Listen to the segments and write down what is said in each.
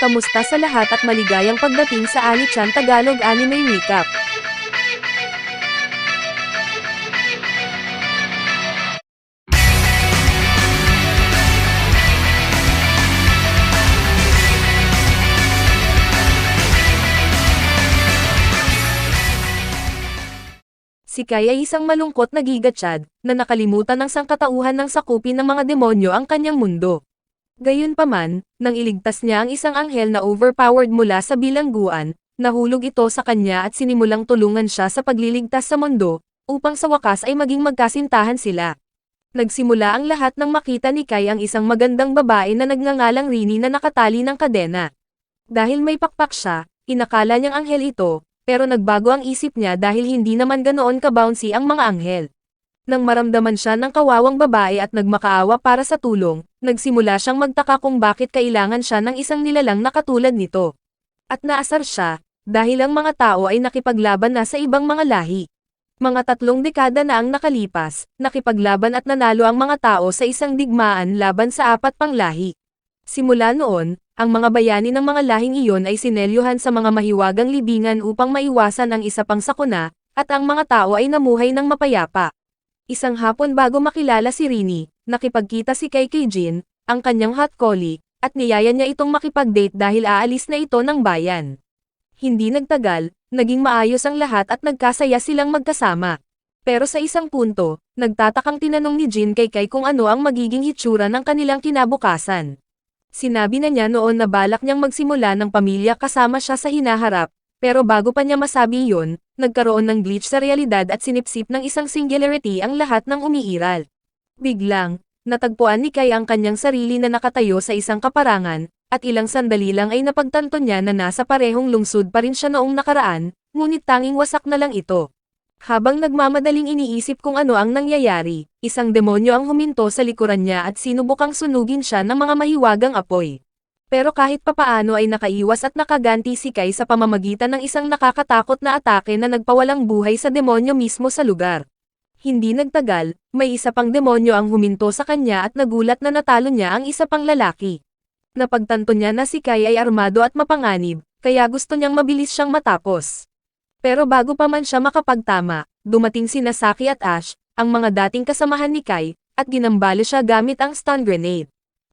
Kamusta sa lahat at maligayang pagdating sa Ani-chan Tagalog Anime Recap. Si Kai ay isang malungkot na giga-chad, na nakalimutan ng sangkatauhan ng sakupin ng mga demonyo ang kanyang mundo. Gayunpaman, nang iligtas niya ang isang anghel na overpowered mula sa bilangguan, nahulog ito sa kanya at sinimulang tulungan siya sa pagliligtas sa mundo, upang sa wakas ay maging magkasintahan sila. Nagsimula ang lahat nang makita ni Kai ang isang magandang babae na nagngangalang Rini na nakatali ng kadena. Dahil may pakpak siya, inakala niyang anghel ito, pero nagbago ang isip niya dahil hindi naman ganoon ka-bouncy ang mga anghel. Nang maramdaman siya ng kawawang babae at nagmakaawa para sa tulong, nagsimula siyang magtaka kung bakit kailangan siya ng isang nilalang na katulad nito. At naasar siya, dahil ang mga tao ay nakipaglaban na sa ibang mga lahi. Mga 3 dekada na ang nakalipas, nakipaglaban at nanalo ang mga tao sa isang digmaan laban sa 4 pang lahi. Simula noon, ang mga bayani ng mga lahing iyon ay sinelyuhan sa mga mahiwagang libingan upang maiwasan ang isa pang sakuna, at ang mga tao ay namuhay ng mapayapa. Isang hapon bago makilala si Rini, nakipagkita si Kai kay Jin, ang kanyang hot collie, at niyaya niya itong makipag-date dahil aalis na ito ng bayan. Hindi nagtagal, naging maayos ang lahat at nagkasaya silang magkasama. Pero sa isang punto, nagtatakang tinanong ni Jin kay Kai kung ano ang magiging hitsura ng kanilang kinabukasan. Sinabi na niya noon na balak niyang magsimula ng pamilya kasama siya sa hinaharap, pero bago pa niya masabi iyon, nagkaroon ng glitch sa realidad at sinipsip ng isang singularity ang lahat ng umiiral. Biglang, natagpuan ni Kai ang kanyang sarili na nakatayo sa isang kaparangan, at ilang sandali lang ay napagtanto niya na nasa parehong lungsod pa rin siya noong nakaraan, ngunit tanging wasak na lang ito. Habang nagmamadaling iniisip kung ano ang nangyayari, isang demonyo ang huminto sa likuran niya at sinubukang sunugin siya ng mga mahiwagang apoy. Pero kahit papaano ay nakaiwas at nakaganti si Kai sa pamamagitan ng isang nakakatakot na atake na nagpawalang buhay sa demonyo mismo sa lugar. Hindi nagtagal, may isa pang demonyo ang huminto sa kanya at nagulat na natalo niya ang isa pang lalaki. Napagtanto niya na si Kai ay armado at mapanganib, kaya gusto niyang mabilis siyang matapos. Pero bago pa man siya makapagtama, dumating sina Saki at Ash, ang mga dating kasamahan ni Kai, at ginambalo siya gamit ang stun grenade.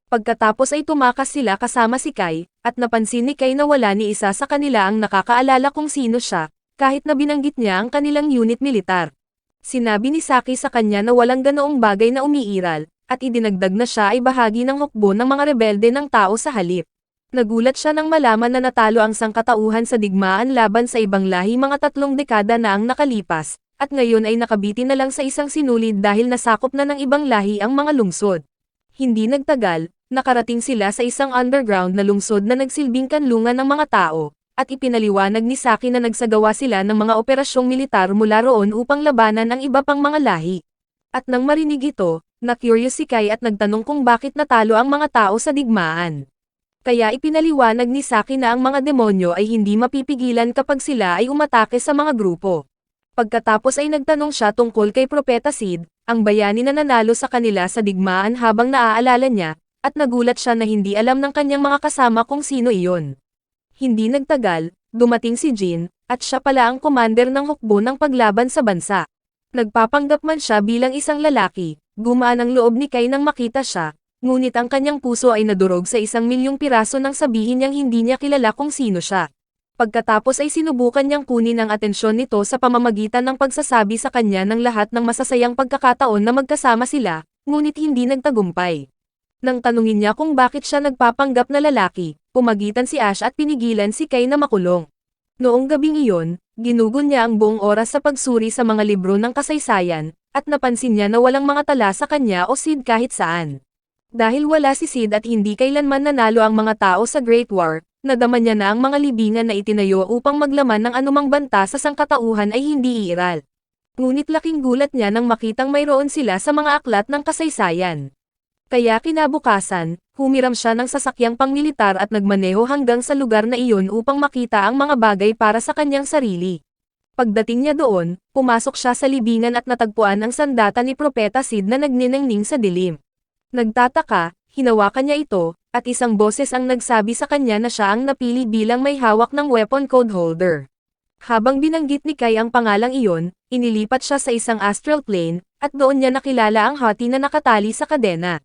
Pagkatapos ay tumakas sila kasama si Kai, at napansin ni Kai na wala ni isa sa kanila ang nakakaalala kung sino siya, kahit na binanggit niya ang kanilang unit militar. Sinabi ni Saki sa kanya na walang ganoong bagay na umiiral, at idinagdag na siya ay bahagi ng hukbo ng mga rebelde ng tao sa halip. Nagulat siya nang malaman na natalo ang sangkatauhan sa digmaan laban sa ibang lahi mga 3 dekada na ang nakalipas, at ngayon ay nakabitin na lang sa isang sinulid dahil nasakop na ng ibang lahi ang mga lungsod. Hindi nagtagal, nakarating sila sa isang underground na lungsod na nagsilbing kanlungan ng mga tao, at ipinaliwanag ni Saki na nagsagawa sila ng mga operasyong militar mula roon upang labanan ang iba pang mga lahi. At nang marinig ito, na-curious si Kai at nagtanong kung bakit natalo ang mga tao sa digmaan. Kaya ipinaliwanag ni Saki na ang mga demonyo ay hindi mapipigilan kapag sila ay umatake sa mga grupo. Pagkatapos ay nagtanong siya tungkol kay Propeta Sid, ang bayani na nanalo sa kanila sa digmaan habang naaalala niya, at nagulat siya na hindi alam ng kanyang mga kasama kung sino iyon. Hindi nagtagal, dumating si Jin, at siya pala ang commander ng hukbo ng paglaban sa bansa. Nagpapanggap man siya bilang isang lalaki, gumaan ang loob ni Kai nang makita siya. Ngunit ang kanyang puso ay nadurog sa 1,000,000 piraso nang sabihin niyang hindi niya kilala kung sino siya. Pagkatapos ay sinubukan niyang kunin ang atensyon nito sa pamamagitan ng pagsasabi sa kanya ng lahat ng masasayang pagkakataon na magkasama sila, ngunit hindi nagtagumpay. Nang tanungin niya kung bakit siya nagpapanggap na lalaki, pumagitan si Ash at pinigilan si Kai na makulong. Noong gabing iyon, ginugol niya ang buong oras sa pagsuri sa mga libro ng kasaysayan, at napansin niya na walang mga tala sa kanya o Sid kahit saan. Dahil wala si Sid at hindi kailanman nanalo ang mga tao sa Great War, nadama niya na ang mga libingan na itinayo upang maglaman ng anumang banta sa sangkatauhan ay hindi iiral. Ngunit laking gulat niya nang makitang mayroon sila sa mga aklat ng kasaysayan. Kaya kinabukasan, humiram siya ng sasakyang pangmilitar at nagmaneho hanggang sa lugar na iyon upang makita ang mga bagay para sa kanyang sarili. Pagdating niya doon, pumasok siya sa libingan at natagpuan ang sandata ni Propeta Sid na nagniningning sa dilim. Nagtataka, hinawakan niya ito, at isang boses ang nagsabi sa kanya na siya ang napili bilang may hawak ng weapon code holder. Habang binanggit ni Kai ang pangalang iyon, inilipat siya sa isang astral plane, at doon niya nakilala ang hati na nakatali sa kadena.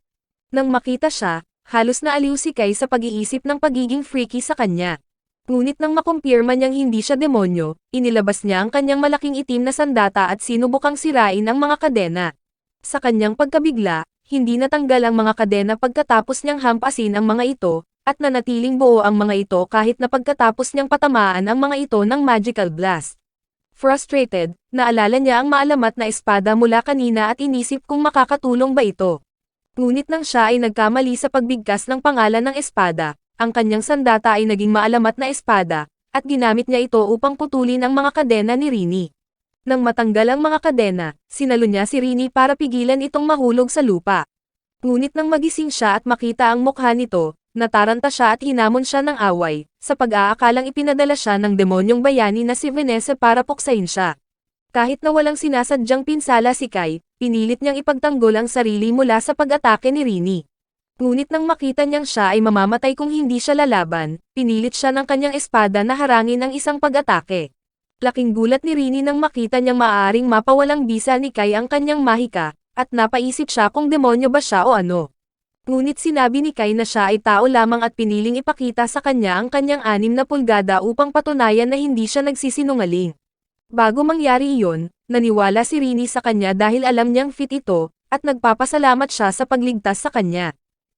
Nang makita siya, halos naaliw si Kai sa pag-iisip ng pagiging freaky sa kanya. Ngunit nang makumpirma niyang hindi siya demonyo, inilabas niya ang kanyang malaking itim na sandata at sinubukang sirain ang mga kadena. Sa kanyang pagkabigla, hindi natanggal ang mga kadena pagkatapos niyang hampasin ang mga ito, at nanatiling buo ang mga ito kahit na pagkatapos niyang patamaan ang mga ito ng magical blast. Frustrated, naalala niya ang maalamat na espada mula kanina at inisip kung makakatulong ba ito. Ngunit nang siya ay nagkamali sa pagbigkas ng pangalan ng espada, ang kanyang sandata ay naging maalamat na espada, at ginamit niya ito upang putulin ang mga kadena ni Rini. Nang matanggal ang mga kadena, sinalo niya si Rini para pigilan itong mahulog sa lupa. Ngunit nang magising siya at makita ang mukha nito, nataranta siya at hinamon siya ng away, sa pag-aakalang ipinadala siya ng demonyong bayani na si Vanessa para puksain siya. Kahit na walang sinasadyang pinsala si Kai, pinilit niyang ipagtanggol ang sarili mula sa pag-atake ni Rini. Ngunit nang makita niyang siya ay mamamatay kung hindi siya lalaban, pinilit siya ng kanyang espada na harangin ang isang pag-atake. Laking gulat ni Rini nang makita niyang maaaring mapawalang bisa ni Kai ang kanyang mahika, at napaisip siya kung demonyo ba siya o ano. Ngunit sinabi ni Kai na siya ay tao lamang at piniling ipakita sa kanya ang kanyang 6 na pulgada upang patunayan na hindi siya nagsisinungaling. Bago mangyari iyon, naniwala si Rini sa kanya dahil alam niyang fit ito, at nagpapasalamat siya sa pagligtas sa kanya.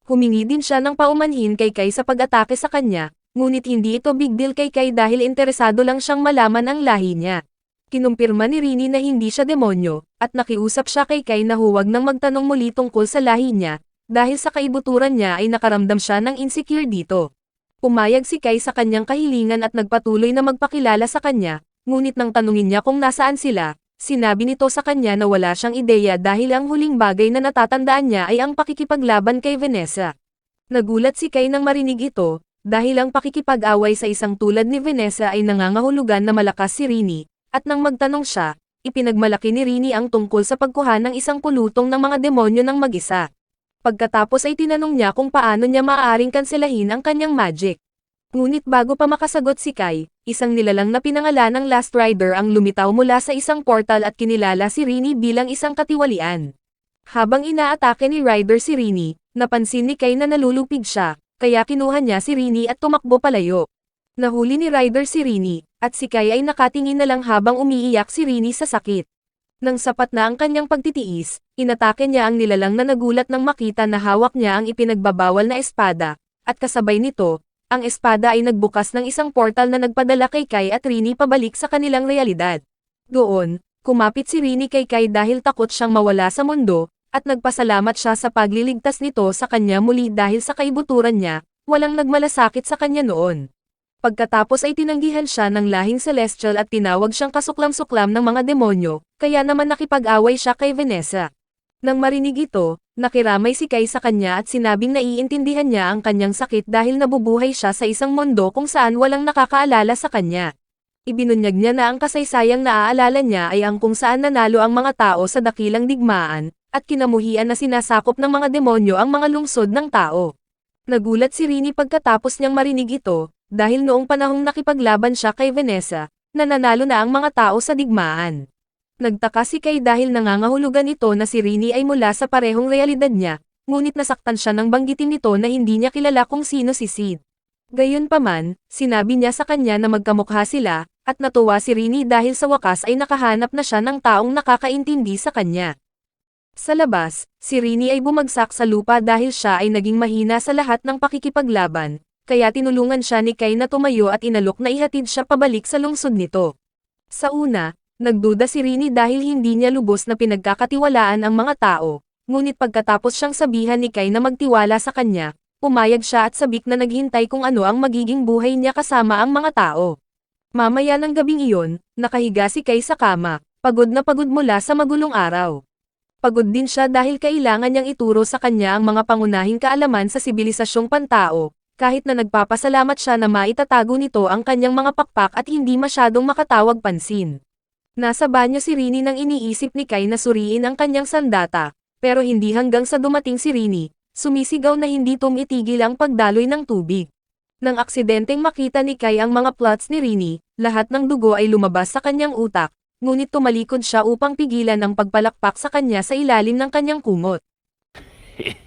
Humingi din siya ng paumanhin kay Kai sa pag-atake sa kanya, ngunit hindi ito big deal kay Kai dahil interesado lang siyang malaman ang lahi niya. Kinumpirma ni Rini na hindi siya demonyo, at nakiusap siya kay Kai na huwag nang magtanong muli tungkol sa lahi niya, dahil sa kaibuturan niya ay nakaramdam siya ng insecure dito. Pumayag si Kai sa kanyang kahilingan at nagpatuloy na magpakilala sa kanya, ngunit nang tanungin niya kung nasaan sila, sinabi nito sa kanya na wala siyang ideya dahil ang huling bagay na natatandaan niya ay ang pakikipaglaban kay Vanessa. Nagulat si Kai nang marinig ito, dahil ang pakikipag-away sa isang tulad ni Vanessa ay nangangahulugan na malakas si Rini, at nang magtanong siya, ipinagmalaki ni Rini ang tungkol sa pagkuha ng isang pulutong ng mga demonyo ng mag-isa. Pagkatapos ay tinanong niya kung paano niya maaaring kanselahin ang kanyang magic. Ngunit bago pa makasagot si Kai, isang nilalang na pinangalanang Last Rider ang lumitaw mula sa isang portal at kinilala si Rini bilang isang katiwalian. Habang inaatake ni Rider si Rini, napansin ni Kai na nalulupig siya, kaya kinuha niya si Rini at tumakbo palayo. Nahuli ni Rider si Rini, at si Kai ay nakatingin na lang habang umiiyak si Rini sa sakit. Nang sapat na ang kanyang pagtitiis, inatake niya ang nilalang na nagulat nang makita na hawak niya ang ipinagbabawal na espada, at kasabay nito, ang espada ay nagbukas ng isang portal na nagpadala kay Kai at Rini pabalik sa kanilang realidad. Doon, kumapit si Rini kay Kai dahil takot siyang mawala sa mundo, at nagpasalamat siya sa pagliligtas nito sa kanya muli dahil sa kaibuturan niya, walang nagmalasakit sa kanya noon. Pagkatapos ay tinanggihan siya ng lahing celestial at tinawag siyang kasuklam-suklam ng mga demonyo, kaya naman nakipag-away siya kay Vanessa. Nang marinig ito, nakiramay si Kai sa kanya at sinabing naiintindihan niya ang kanyang sakit dahil nabubuhay siya sa isang mundo kung saan walang nakakaalala sa kanya. Ibinunyag niya na ang kasaysayang naaalala niya ay ang kung saan nanalo ang mga tao sa dakilang digmaan, at kinamuhian na sinasakop ng mga demonyo ang mga lungsod ng tao. Nagulat si Rini pagkatapos niyang marinig ito, dahil noong panahong nakipaglaban siya kay Vanessa, nananalo na ang mga tao sa digmaan. Nagtaka si Kai dahil nangangahulugan ito na si Rini ay mula sa parehong realidad niya, ngunit nasaktan siya nang banggitin nito na hindi niya kilala kung sino si Sid. Gayunpaman, sinabi niya sa kanya na magkamukha sila, at natuwa si Rini dahil sa wakas ay nakahanap na siya ng taong nakakaintindi sa kanya. Sa labas, si Rini ay bumagsak sa lupa dahil siya ay naging mahina sa lahat ng pakikipaglaban, kaya tinulungan siya ni Kai na tumayo at inalok na ihatid siya pabalik sa lungsod nito. Sa una, nagduda si Rini dahil hindi niya lubos na pinagkakatiwalaan ang mga tao, ngunit pagkatapos siyang sabihan ni Kai na magtiwala sa kanya, pumayag siya at sabik na naghintay kung ano ang magiging buhay niya kasama ang mga tao. Mamaya ng gabing iyon, nakahiga si Kai sa kama, pagod na pagod mula sa magulong araw. Pagod din siya dahil kailangan niyang ituro sa kanya ang mga pangunahing kaalaman sa sibilisasyong pantao, kahit na nagpapasalamat siya na maitatago nito ang kanyang mga pakpak at hindi masyadong makatawag pansin. Nasa banyo si Rini nang iniisip ni Kai na suriin ang kanyang sandata, pero hindi hanggang sa dumating si Rini, sumisigaw na hindi tumitigil ang pagdaloy ng tubig. Nang aksidenteng makita ni Kai ang mga plots ni Rini, lahat ng dugo ay lumabas sa kanyang utak, ngunit tumalikod siya upang pigilan ang pagpalakpak sa kanya sa ilalim ng kanyang kumot.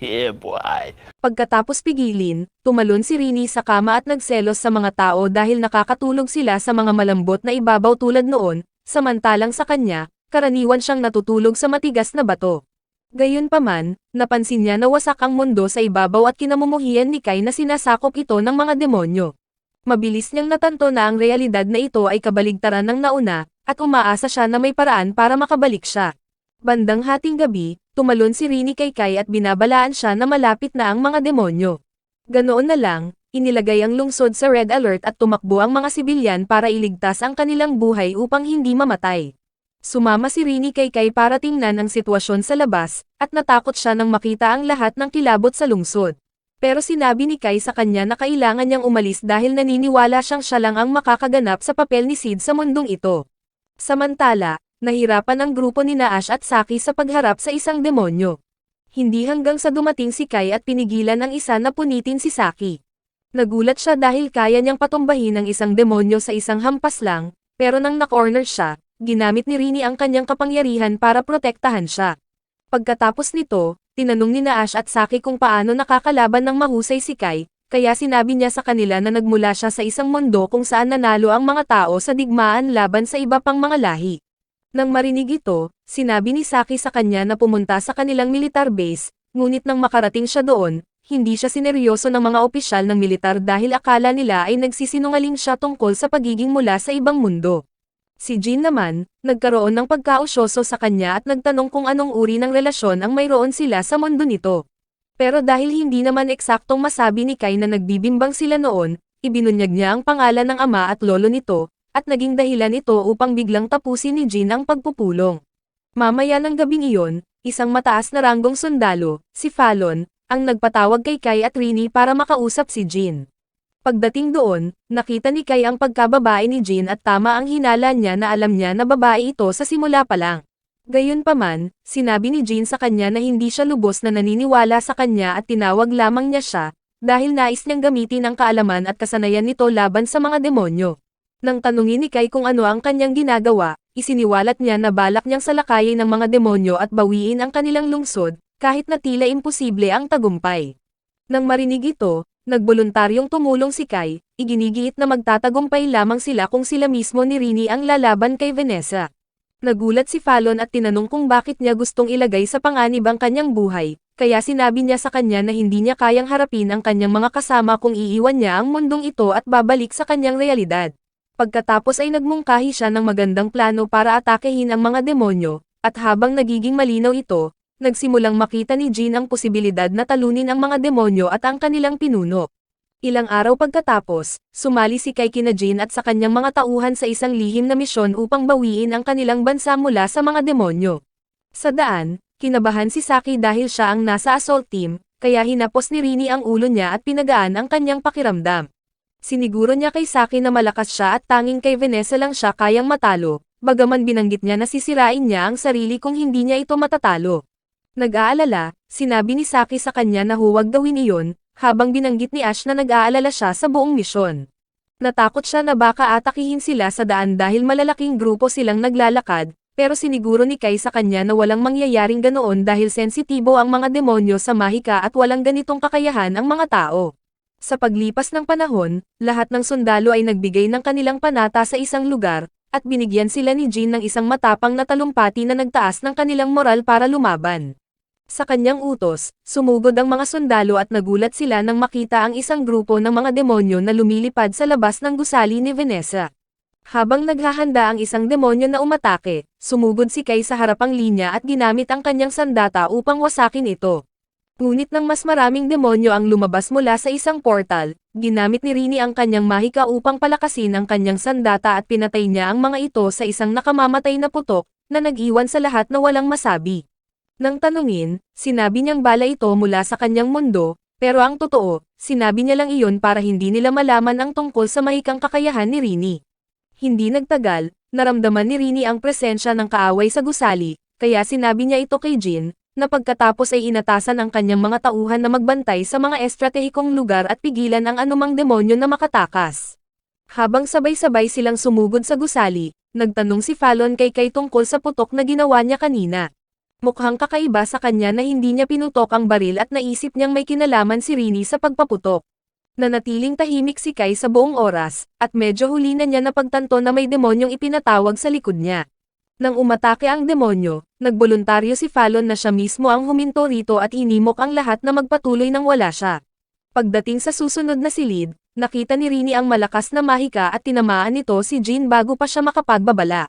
Yeah, boy. Pagkatapos pigilin, tumalon si Rini sa kama at nagselos sa mga tao dahil nakakatulog sila sa mga malambot na ibabaw tulad noon, samantalang sa kanya, karaniwan siyang natutulog sa matigas na bato. Gayunpaman, napansin niya na wasak ang mundo sa ibabaw at kinamumuhian ni Kai na sinasakop ito ng mga demonyo. Mabilis niyang natanto na ang realidad na ito ay kabaligtaran ng nauna, at umaasa siya na may paraan para makabalik siya. Bandang hating gabi, tumalon si Rini kay Kai at binabalaan siya na malapit na ang mga demonyo. Ganoon na lang, inilagay ang lungsod sa red alert at tumakbo ang mga sibilyan para iligtas ang kanilang buhay upang hindi mamatay. Sumama si Rini kay Kai para tingnan ang sitwasyon sa labas, at natakot siya nang makita ang lahat ng kilabot sa lungsod. Pero sinabi ni Kai sa kanya na kailangan niyang umalis dahil naniniwala siyang siya lang ang makakaganap sa papel ni Sid sa mundong ito. Samantala, nahirapan ang grupo ni Ash at Saki sa pagharap sa isang demonyo. Hindi hanggang sa dumating si Kai at pinigilan ang isa na punitin si Saki. Nagulat siya dahil kaya niyang patumbahin ang isang demonyo sa isang hampas lang, pero nang na-corner siya, ginamit ni Rini ang kanyang kapangyarihan para protektahan siya. Pagkatapos nito, tinanong ni Ash at Saki kung paano nakakalaban ng mahusay si Kai, kaya sinabi niya sa kanila na nagmula siya sa isang mundo kung saan nanalo ang mga tao sa digmaan laban sa iba pang mga lahi. Nang marinig ito, sinabi ni Saki sa kanya na pumunta sa kanilang militar base, ngunit nang makarating siya doon, hindi siya sineryoso ng mga opisyal ng militar dahil akala nila ay nagsisinungaling siya tungkol sa pagiging mula sa ibang mundo. Si Jin naman, nagkaroon ng pagkausyoso sa kanya at nagtanong kung anong uri ng relasyon ang mayroon sila sa mundo nito. Pero dahil hindi naman eksaktong masabi ni Kai na nagbibimbang sila noon, ibinunyag niya ang pangalan ng ama at lolo nito, at naging dahilan ito upang biglang tapusin ni Jin ang pagpupulong. Mamaya ng gabing iyon, isang mataas na ranggong sundalo, si Fallon, ang nagpatawag kay Kai at Rini para makausap si Jin. Pagdating doon, nakita ni Kai ang pagkababae ni Jin at tama ang hinala niya na alam niya na babae ito sa simula pa lang. Gayunpaman, sinabi ni Jin sa kanya na hindi siya lubos na naniniwala sa kanya at tinawag lamang niya siya, dahil nais niyang gamitin ang kaalaman at kasanayan nito laban sa mga demonyo. Nang tanungin ni Kai kung ano ang kanyang ginagawa, isiniwalat niya na balak niyang salakayin ng mga demonyo at bawiin ang kanilang lungsod, kahit na tila imposible ang tagumpay. Nang marinig ito, nagboluntaryong tumulong si Kai, iginigiit na magtatagumpay lamang sila kung sila mismo ni Rini ang lalaban kay Vanessa. Nagulat si Fallon at tinanong kung bakit niya gustong ilagay sa panganib ang kanyang buhay, kaya sinabi niya sa kanya na hindi niya kayang harapin ang kanyang mga kasama kung iiwan niya ang mundong ito at babalik sa kanyang realidad. Pagkatapos ay nagmungkahi siya ng magandang plano para atakehin ang mga demonyo, at habang nagiging malinaw ito, nagsimulang makita ni Jin ang posibilidad na talunin ang mga demonyo at ang kanilang pinuno. Ilang araw pagkatapos, sumali si Kai kina Jin at sa kanyang mga tauhan sa isang lihim na misyon upang bawiin ang kanilang bansa mula sa mga demonyo. Sa daan, kinabahan si Saki dahil siya ang nasa assault team, kaya hinapos ni Rini ang ulo niya at pinagaan ang kanyang pakiramdam. Siniguro niya kay Saki na malakas siya at tanging kay Vanessa lang siya kayang matalo, bagaman binanggit niya na sisirain niya ang sarili kung hindi niya ito matatalo. Nag-aalala, sinabi ni Saki sa kanya na huwag gawin iyon, habang binanggit ni Ash na nag-aalala siya sa buong misyon. Natakot siya na baka atakihin sila sa daan dahil malalaking grupo silang naglalakad, pero siniguro ni Kai sa kanya na walang mangyayaring ganoon dahil sensitibo ang mga demonyo sa mahika at walang ganitong kakayahan ang mga tao. Sa paglipas ng panahon, lahat ng sundalo ay nagbigay ng kanilang panata sa isang lugar, at binigyan sila ni Jin ng isang matapang na talumpati na nagtaas ng kanilang moral para lumaban. Sa kanyang utos, sumugod ang mga sundalo at nagulat sila nang makita ang isang grupo ng mga demonyo na lumilipad sa labas ng gusali ni Vanessa. Habang naghahanda ang isang demonyo na umatake, sumugod si Kai sa harapang linya at ginamit ang kanyang sandata upang wasakin ito. Ngunit nang mas maraming demonyo ang lumabas mula sa isang portal, ginamit ni Rini ang kanyang mahika upang palakasin ang kanyang sandata at pinatay niya ang mga ito sa isang nakamamatay na putok, na nag-iwan sa lahat na walang masabi. Nang tanungin, sinabi niyang bala ito mula sa kanyang mundo, pero ang totoo, sinabi niya lang iyon para hindi nila malaman ang tungkol sa mahikang kakayahan ni Rini. Hindi nagtagal, naramdaman ni Rini ang presensya ng kaaway sa gusali, kaya sinabi niya ito kay Jin, na pagkatapos ay inatasan ang kanyang mga tauhan na magbantay sa mga estratehikong lugar at pigilan ang anumang demonyo na makatakas. Habang sabay-sabay silang sumugod sa gusali, nagtanong si Fallon kay Kai tungkol sa putok na ginawa niya kanina. Mukhang kakaiba sa kanya na hindi niya pinutok ang baril at naisip niyang may kinalaman si Rini sa pagpaputok. Nanatiling tahimik si Kai sa buong oras, at medyo huli na niya napagtanto na may demonyong ipinatawag sa likod niya. Nang umatake ang demonyo, nagboluntaryo si Fallon na siya mismo ang huminto rito at hinimok ang lahat na magpatuloy nang wala siya. Pagdating sa susunod na silid, nakita ni Rini ang malakas na mahika at tinamaan nito si Jean bago pa siya makapagbabala.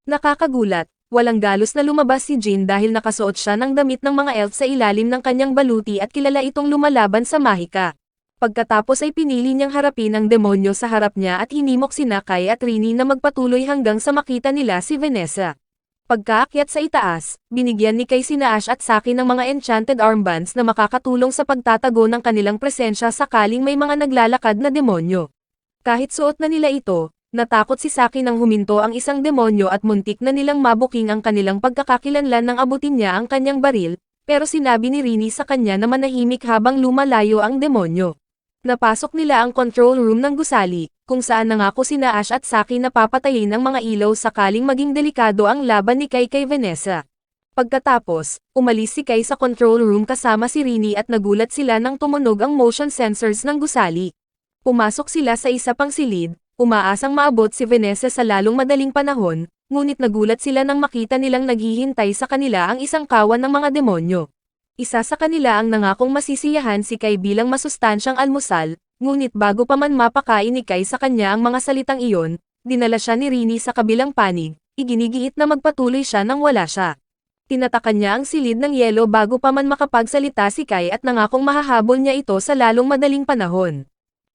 Nakakagulat, walang galos na lumabas si Jean dahil nakasuot siya ng damit ng mga elf sa ilalim ng kanyang baluti at kilala itong lumalaban sa mahika. Pagkatapos ay pinili niyang harapin ang demonyo sa harap niya at hinimok sina Kai at Rini na magpatuloy hanggang sa makita nila si Vanessa. Pagkaakyat sa itaas, binigyan ni Kai sina Ash at Saki ng mga enchanted armbands na makakatulong sa pagtatago ng kanilang presensya sakaling may mga naglalakad na demonyo. Kahit suot na nila ito, natakot si Saki nang huminto ang isang demonyo at muntik na nilang mabuking ang kanilang pagkakakilanlan nang abutin niya ang kanyang baril, pero sinabi ni Rini sa kanya na manahimik habang lumalayo ang demonyo. Napasok nila ang control room ng gusali, kung saan nangako sina Ash at Saki na papatayin ang mga ilaw sakaling maging delikado ang laban ni Kai kay Vanessa. Pagkatapos, umalis si Kai sa control room kasama si Rini at nagulat sila nang tumunog ang motion sensors ng gusali. Pumasok sila sa isa pang silid, umaasang maabot si Vanessa sa lalong madaling panahon, ngunit nagulat sila nang makita nilang naghihintay sa kanila ang isang kawan ng mga demonyo. Isa sa kanila ang nangakong masisiyahan si Kai bilang masustansyang almusal, ngunit bago pa man mapakain ni Kai sa kanya ang mga salitang iyon, dinala siya ni Rini sa kabilang panig, iginigiit na magpatuloy siya nang wala siya. Tinatakan niya ang silid ng yelo bago pa man makapagsalita si Kai at nangakong mahahabol niya ito sa lalong madaling panahon.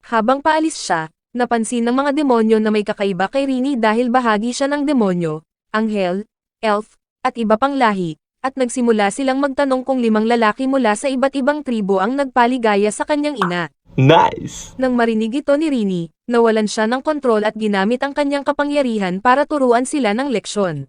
Habang paalis siya, napansin ng mga demonyo na may kakaiba kay Rini dahil bahagi siya ng demonyo, anghel, elf, at iba pang lahi. At nagsimula silang magtanong kung 5 lalaki mula sa iba't ibang tribo ang nagpaligaya sa kanyang ina. Nice! Nang marinig ito ni Rini, nawalan siya ng kontrol at ginamit ang kanyang kapangyarihan para turuan sila ng leksyon.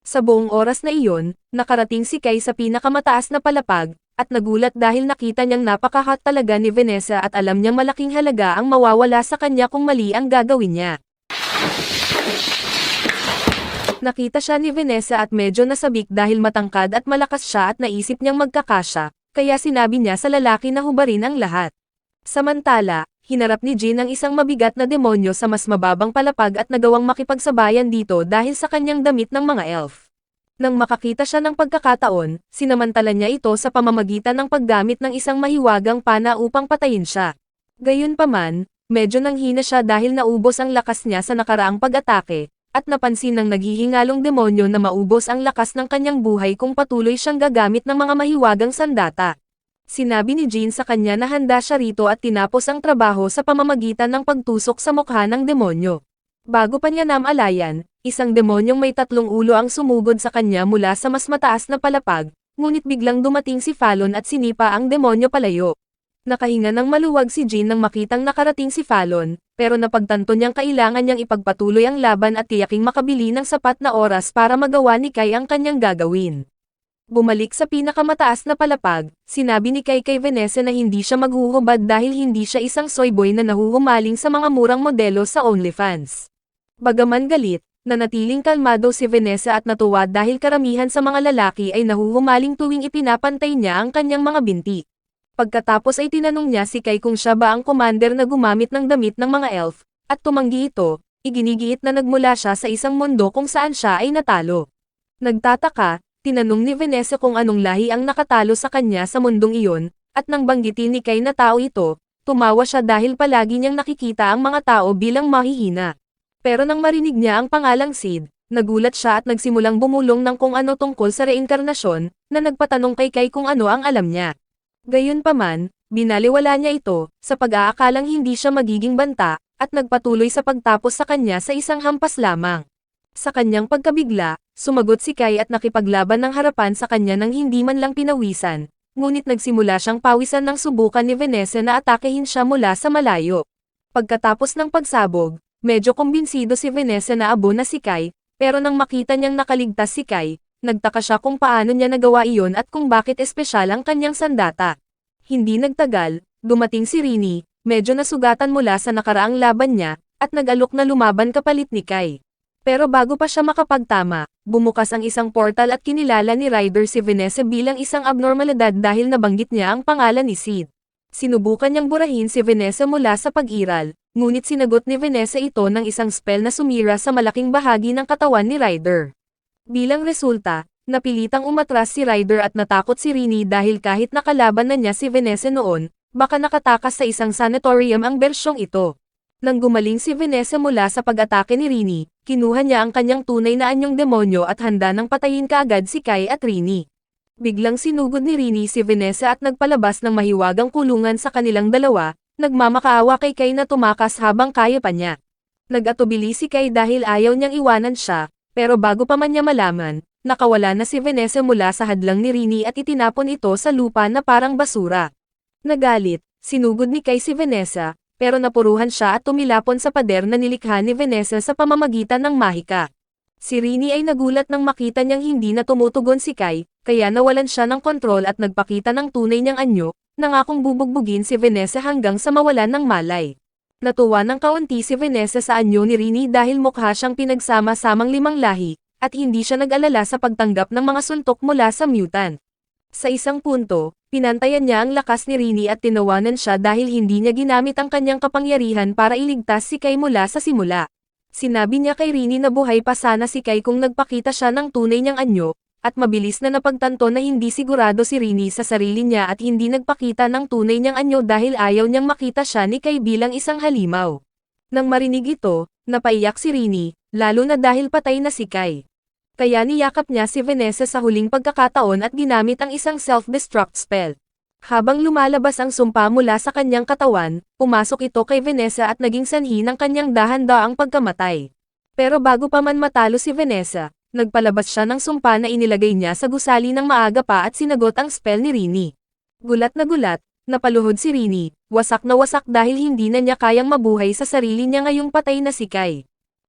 Sa buong oras na iyon, nakarating si Kai sa pinakamataas na palapag, at nagulat dahil nakita niyang napakahot talaga ni Vanessa at alam niyang malaking halaga ang mawawala sa kanya kung mali ang gagawin niya. Nakita siya ni Vanessa at medyo nasabik dahil matangkad at malakas siya at naisip niyang magkakasya, kaya sinabi niya sa lalaki na hubarin ang lahat. Samantala, hinarap ni Jean ang isang mabigat na demonyo sa mas mababang palapag at nagawang makipagsabayan dito dahil sa kanyang damit ng mga elf. Nang makakita siya ng pagkakataon, sinamantala niya ito sa pamamagitan ng paggamit ng isang mahiwagang pana upang patayin siya. Gayunpaman, medyo nanghina siya dahil naubos ang lakas niya sa nakaraang pag-atake, at napansin ng naghihingalong demonyo na maubos ang lakas ng kanyang buhay kung patuloy siyang gagamit ng mga mahiwagang sandata. Sinabi ni Jean sa kanya na handa siya rito at tinapos ang trabaho sa pamamagitan ng pagtusok sa mukha ng demonyo. Bago pa niya namalayan, isang demonyong may 3 ulo ang sumugod sa kanya mula sa mas mataas na palapag, ngunit biglang dumating si Fallon at sinipa ang demonyo palayo. Nakahinga ng maluwag si Jean nang makitang nakarating si Fallon, pero napagtanto niyang kailangan niyang ipagpatuloy ang laban at tiyaking makabili ng sapat na oras para magawa ni Kai ang kanyang gagawin. Bumalik sa pinakamataas na palapag, sinabi ni Kai kay Vanessa na hindi siya maghuhubad dahil hindi siya isang soy boy na nahuhumaling sa mga murang modelo sa OnlyFans. Bagaman galit, nanatiling kalmado si Vanessa at natuwa dahil karamihan sa mga lalaki ay nahuhumaling tuwing ipinapantay niya ang kanyang mga binti. Pagkatapos ay tinanong niya si Kai kung siya ba ang commander na gumamit ng damit ng mga elf, at tumanggi ito, iginigiit na nagmula siya sa isang mundo kung saan siya ay natalo. Nagtataka, tinanong ni Vanessa kung anong lahi ang nakatalo sa kanya sa mundong iyon, at nang banggitin ni Kai na tao ito, tumawa siya dahil palagi niyang nakikita ang mga tao bilang mahihina. Pero nang marinig niya ang pangalang Sid, nagulat siya at nagsimulang bumulong ng kung ano tungkol sa reinkarnasyon, na nagpatanong kay Kai kung ano ang alam niya. Gayunpaman, binaliwala niya ito, sa pag-aakalang hindi siya magiging banta, at nagpatuloy sa pagtapos sa kanya sa isang hampas lamang. Sa kanyang pagkabigla, sumagot si Kai at nakipaglaban ng harapan sa kanya nang hindi man lang pinawisan, ngunit nagsimula siyang pawisan ng subukan ni Vanessa na atakehin siya mula sa malayo. Pagkatapos ng pagsabog, medyo kumbinsido si Vanessa na abo na si Kai, pero nang makita niyang nakaligtas si Kai, nagtaka siya kung paano niya nagawa iyon at kung bakit espesyal ang kanyang sandata. Hindi nagtagal, dumating si Rini, medyo nasugatan mula sa nakaraang laban niya, at nag-alok na lumaban kapalit ni Kai. Pero bago pa siya makapagtama, bumukas ang isang portal at kinilala ni Ryder si Vanessa bilang isang abnormalidad dahil nabanggit niya ang pangalan ni Sid. Sinubukan niyang burahin si Vanessa mula sa pag-iral, ngunit sinagot ni Vanessa ito ng isang spell na sumira sa malaking bahagi ng katawan ni Ryder. Bilang resulta, napilitang umatras si Ryder at natakot si Rini dahil kahit nakalaban na niya si Vanessa noon, baka nakatakas sa isang sanatorium ang bersyong ito. Nang gumaling si Vanessa mula sa pag-atake ni Rini, kinuha niya ang kanyang tunay na anyong demonyo at handa nang patayin kaagad si Kai at Rini. Biglang sinugod ni Rini si Vanessa at nagpalabas ng mahiwagang kulungan sa kanilang dalawa, nagmamakaawa kay Kai na tumakas habang kaya pa niya. Nag-atubili si Kai dahil ayaw niyang iwanan siya, pero bago pa man niya malaman, nakawala na si Vanessa mula sa hadlang ni Rini at itinapon ito sa lupa na parang basura. Nagalit, sinugod ni Kai si Vanessa, pero napuruhan siya at tumilapon sa pader na nilikha ni Vanessa sa pamamagitan ng mahika. Si Rini ay nagulat nang makita niyang hindi na tumutugon si Kai, kaya nawalan siya ng kontrol at nagpakita ng tunay niyang anyo, nangakong bubugbugin si Vanessa hanggang sa mawalan ng malay. Natuwa ng kaunti si Vanessa sa anyo ni Rini dahil mukha siyang pinagsama-samang 5 lahi, at hindi siya nag-alala sa pagtanggap ng mga suntok mula sa mutant. Sa isang punto, pinantayan niya ang lakas ni Rini at tinawanan siya dahil hindi niya ginamit ang kanyang kapangyarihan para iligtas si Kai mula sa simula. Sinabi niya kay Rini na buhay pa sana si Kai kung nagpakita siya ng tunay niyang anyo, at mabilis na napagtanto na hindi sigurado si Rini sa sarili niya at hindi nagpakita ng tunay niyang anyo dahil ayaw niyang makita siya ni Kai bilang isang halimaw. Nang marinig ito, napaiyak si Rini, lalo na dahil patay na si Kai. Kaya niyakap niya si Vanessa sa huling pagkakataon at ginamit ang isang self-destruct spell. Habang lumalabas ang sumpa mula sa kanyang katawan, pumasok ito kay Vanessa at naging sanhi ng kanyang dahan-daang pagkamatay. Pero bago pa man matalo si Vanessa, nagpalabas siya ng sumpa na inilagay niya sa gusali ng maaga pa at sinagot ang spell ni Rini. Gulat, napaluhod si Rini, wasak na wasak dahil hindi na niya kayang mabuhay sa sarili niya ngayong patay na si Kai.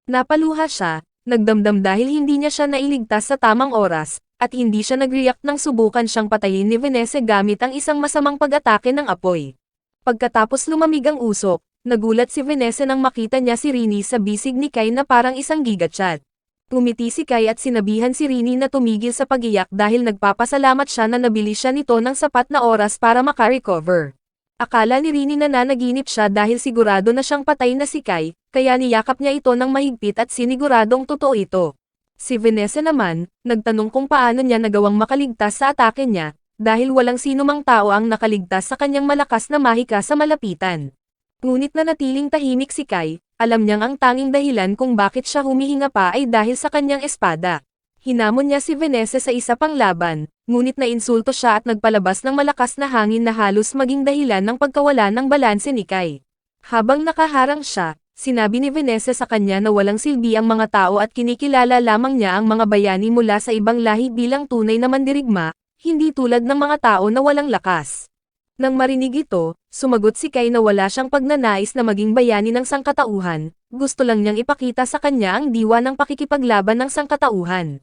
Napaluha siya, nagdamdam dahil hindi niya siya nailigtas sa tamang oras, at hindi siya nag-react nang subukan siyang patayin ni Vanessa gamit ang isang masamang pag-atake ng apoy. Pagkatapos lumamig ang usok, nagulat si Vanessa nang makita niya si Rini sa bisig ni Kai na parang isang gigachat. Tumiti si Kai at sinabihan si Rini na tumigil sa pag-iyak dahil nagpapasalamat siya na nabili siya nito ng sapat na oras para makarecover. Akala ni Rini na nanaginip siya dahil sigurado na siyang patay na si Kai, kaya niyakap niya ito ng mahigpit at siniguradong totoo ito. Si Vanessa naman, nagtanong kung paano niya nagawang makaligtas sa atake niya, dahil walang sinumang tao ang nakaligtas sa kanyang malakas na mahika sa malapitan. Ngunit nanatiling tahimik si Kai, alam niyang ang tanging dahilan kung bakit siya humihinga pa ay dahil sa kanyang espada. Hinamon niya si Vanessa sa isa pang laban, ngunit nainsulto siya at nagpalabas ng malakas na hangin na halos maging dahilan ng pagkawala ng balanse ni Kai. Habang nakaharang siya, sinabi ni Vanessa sa kanya na walang silbi ang mga tao at kinikilala lamang niya ang mga bayani mula sa ibang lahi bilang tunay na mandirigma, hindi tulad ng mga tao na walang lakas. Nang marinig ito, sumagot si Kai na wala siyang pagnanais na maging bayani ng sangkatauhan, gusto lang niyang ipakita sa kanya ang diwa ng pakikipaglaban ng sangkatauhan.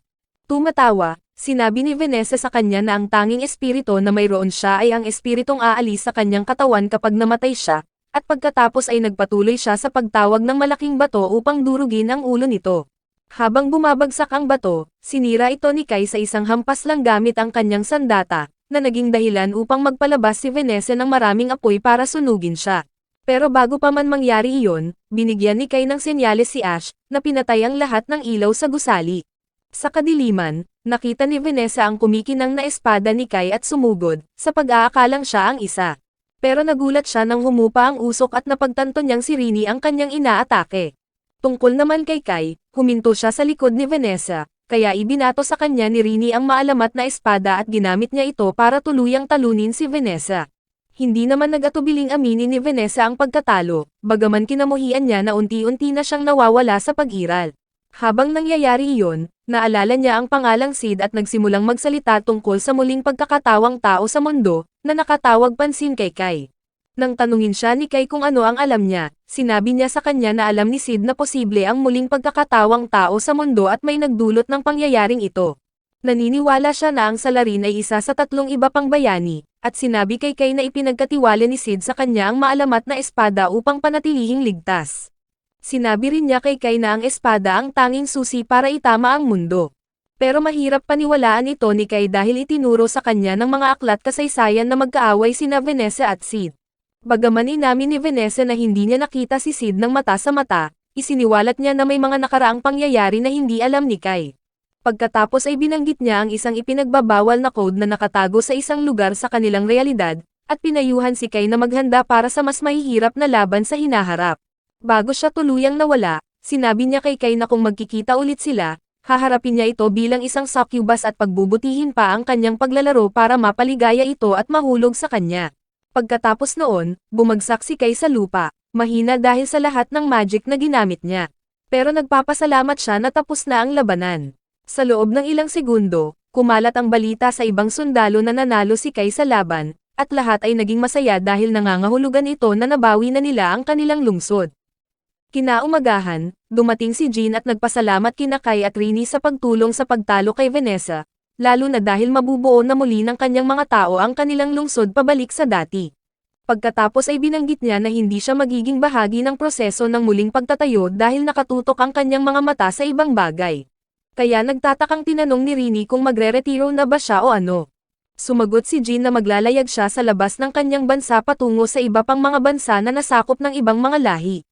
Tumatawa, sinabi ni Vanessa sa kanya na ang tanging espiritu na mayroon siya ay ang espiritong aalis sa kanyang katawan kapag namatay siya, at pagkatapos ay nagpatuloy siya sa pagtawag ng malaking bato upang durugin ang ulo nito. Habang bumabagsak ang bato, sinira ito ni Kai sa isang hampas lang gamit ang kanyang sandata, na naging dahilan upang magpalabas si Vanessa ng maraming apoy para sunugin siya. Pero bago pa man mangyari iyon, binigyan ni Kai ng senyales si Ash, na pinatay ang lahat ng ilaw sa gusali. Sa kadiliman, nakita ni Vanessa ang kumikinang na espada ni Kai at sumugod, sa pag-aakalang siya ang isa. Pero nagulat siya nang humupa ang usok at napagtanto niyang si Rini ang kanyang inaatake. Tungkol naman kay Kai, huminto siya sa likod ni Vanessa, kaya ibinato sa kanya ni Rini ang maalamat na espada at ginamit niya ito para tuluyang talunin si Vanessa. Hindi naman nag-atubiling aminin ni Vanessa ang pagkatalo, bagaman kinamuhian niya na unti-unti na siyang nawawala sa pag-iral. Habang nangyayari iyon, naalala niya ang pangalang Sid at nagsimulang magsalita tungkol sa muling pagkakatawang tao sa mundo, na nakatawag pansin kay Kai. Nang tanungin siya ni Kai kung ano ang alam niya, sinabi niya sa kanya na alam ni Sid na posible ang muling pagkakatawang tao sa mundo at may nagdulot ng pangyayaring ito. Naniniwala siya na ang salarin ay isa sa 3 iba pang bayani, at sinabi kay Kai na ipinagkatiwala ni Sid sa kanya ang maalamat na espada upang panatilihing ligtas. Sinabi rin niya kay Kai na ang espada ang tanging susi para itama ang mundo. Pero mahirap paniwalaan ito ni Kai dahil itinuro sa kanya ng mga aklat kasaysayan na magkaaway sina Vanessa at Sid. Bagaman inamin ni Vanessa na hindi niya nakita si Sid ng mata sa mata, isiniwalat niya na may mga nakaraang pangyayari na hindi alam ni Kai. Pagkatapos ay binanggit niya ang isang ipinagbabawal na code na nakatago sa isang lugar sa kanilang realidad, at pinayuhan si Kai na maghanda para sa mas mahihirap na laban sa hinaharap. Bago siya tuluyang nawala, sinabi niya kay Kai na kung magkikita ulit sila, haharapin niya ito bilang isang succubus at pagbubutihin pa ang kanyang paglalaro para mapaligaya ito at mahulog sa kanya. Pagkatapos noon, bumagsak si Kai sa lupa, mahina dahil sa lahat ng magic na ginamit niya. Pero nagpapasalamat siya na tapos na ang labanan. Sa loob ng ilang segundo, kumalat ang balita sa ibang sundalo na nanalo si Kai sa laban, at lahat ay naging masaya dahil nangangahulugan ito na nabawi na nila ang kanilang lungsod. Kinaumagahan, dumating si Jean at nagpasalamat kina Kai at Rini sa pagtulong sa pagtalo kay Vanessa, lalo na dahil mabubuo na muli ng kanyang mga tao ang kanilang lungsod pabalik sa dati. Pagkatapos ay binanggit niya na hindi siya magiging bahagi ng proseso ng muling pagtatayo dahil nakatutok ang kanyang mga mata sa ibang bagay. Kaya nagtatakang tinanong ni Rini kung magre-retiro na ba siya o ano. Sumagot si Jean na maglalayag siya sa labas ng kanyang bansa patungo sa iba pang mga bansa na nasakop ng ibang mga lahi.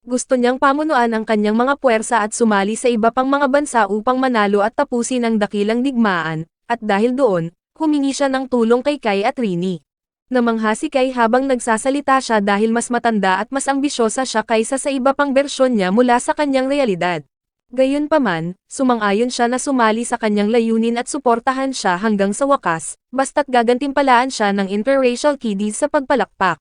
Gusto niyang pamunuan ang kanyang mga puwersa at sumali sa iba pang mga bansa upang manalo at tapusin ang dakilang digmaan, at dahil doon, humingi siya ng tulong kay Kai at Rini. Namangha si Kai habang nagsasalita siya dahil mas matanda at mas ambisyosa siya kaysa sa iba pang bersyon niya mula sa kanyang realidad. Gayunpaman, sumang-ayon siya na sumali sa kanyang layunin at suportahan siya hanggang sa wakas, basta't gagantimpalaan siya ng interracial kiddies sa pagpalakpak.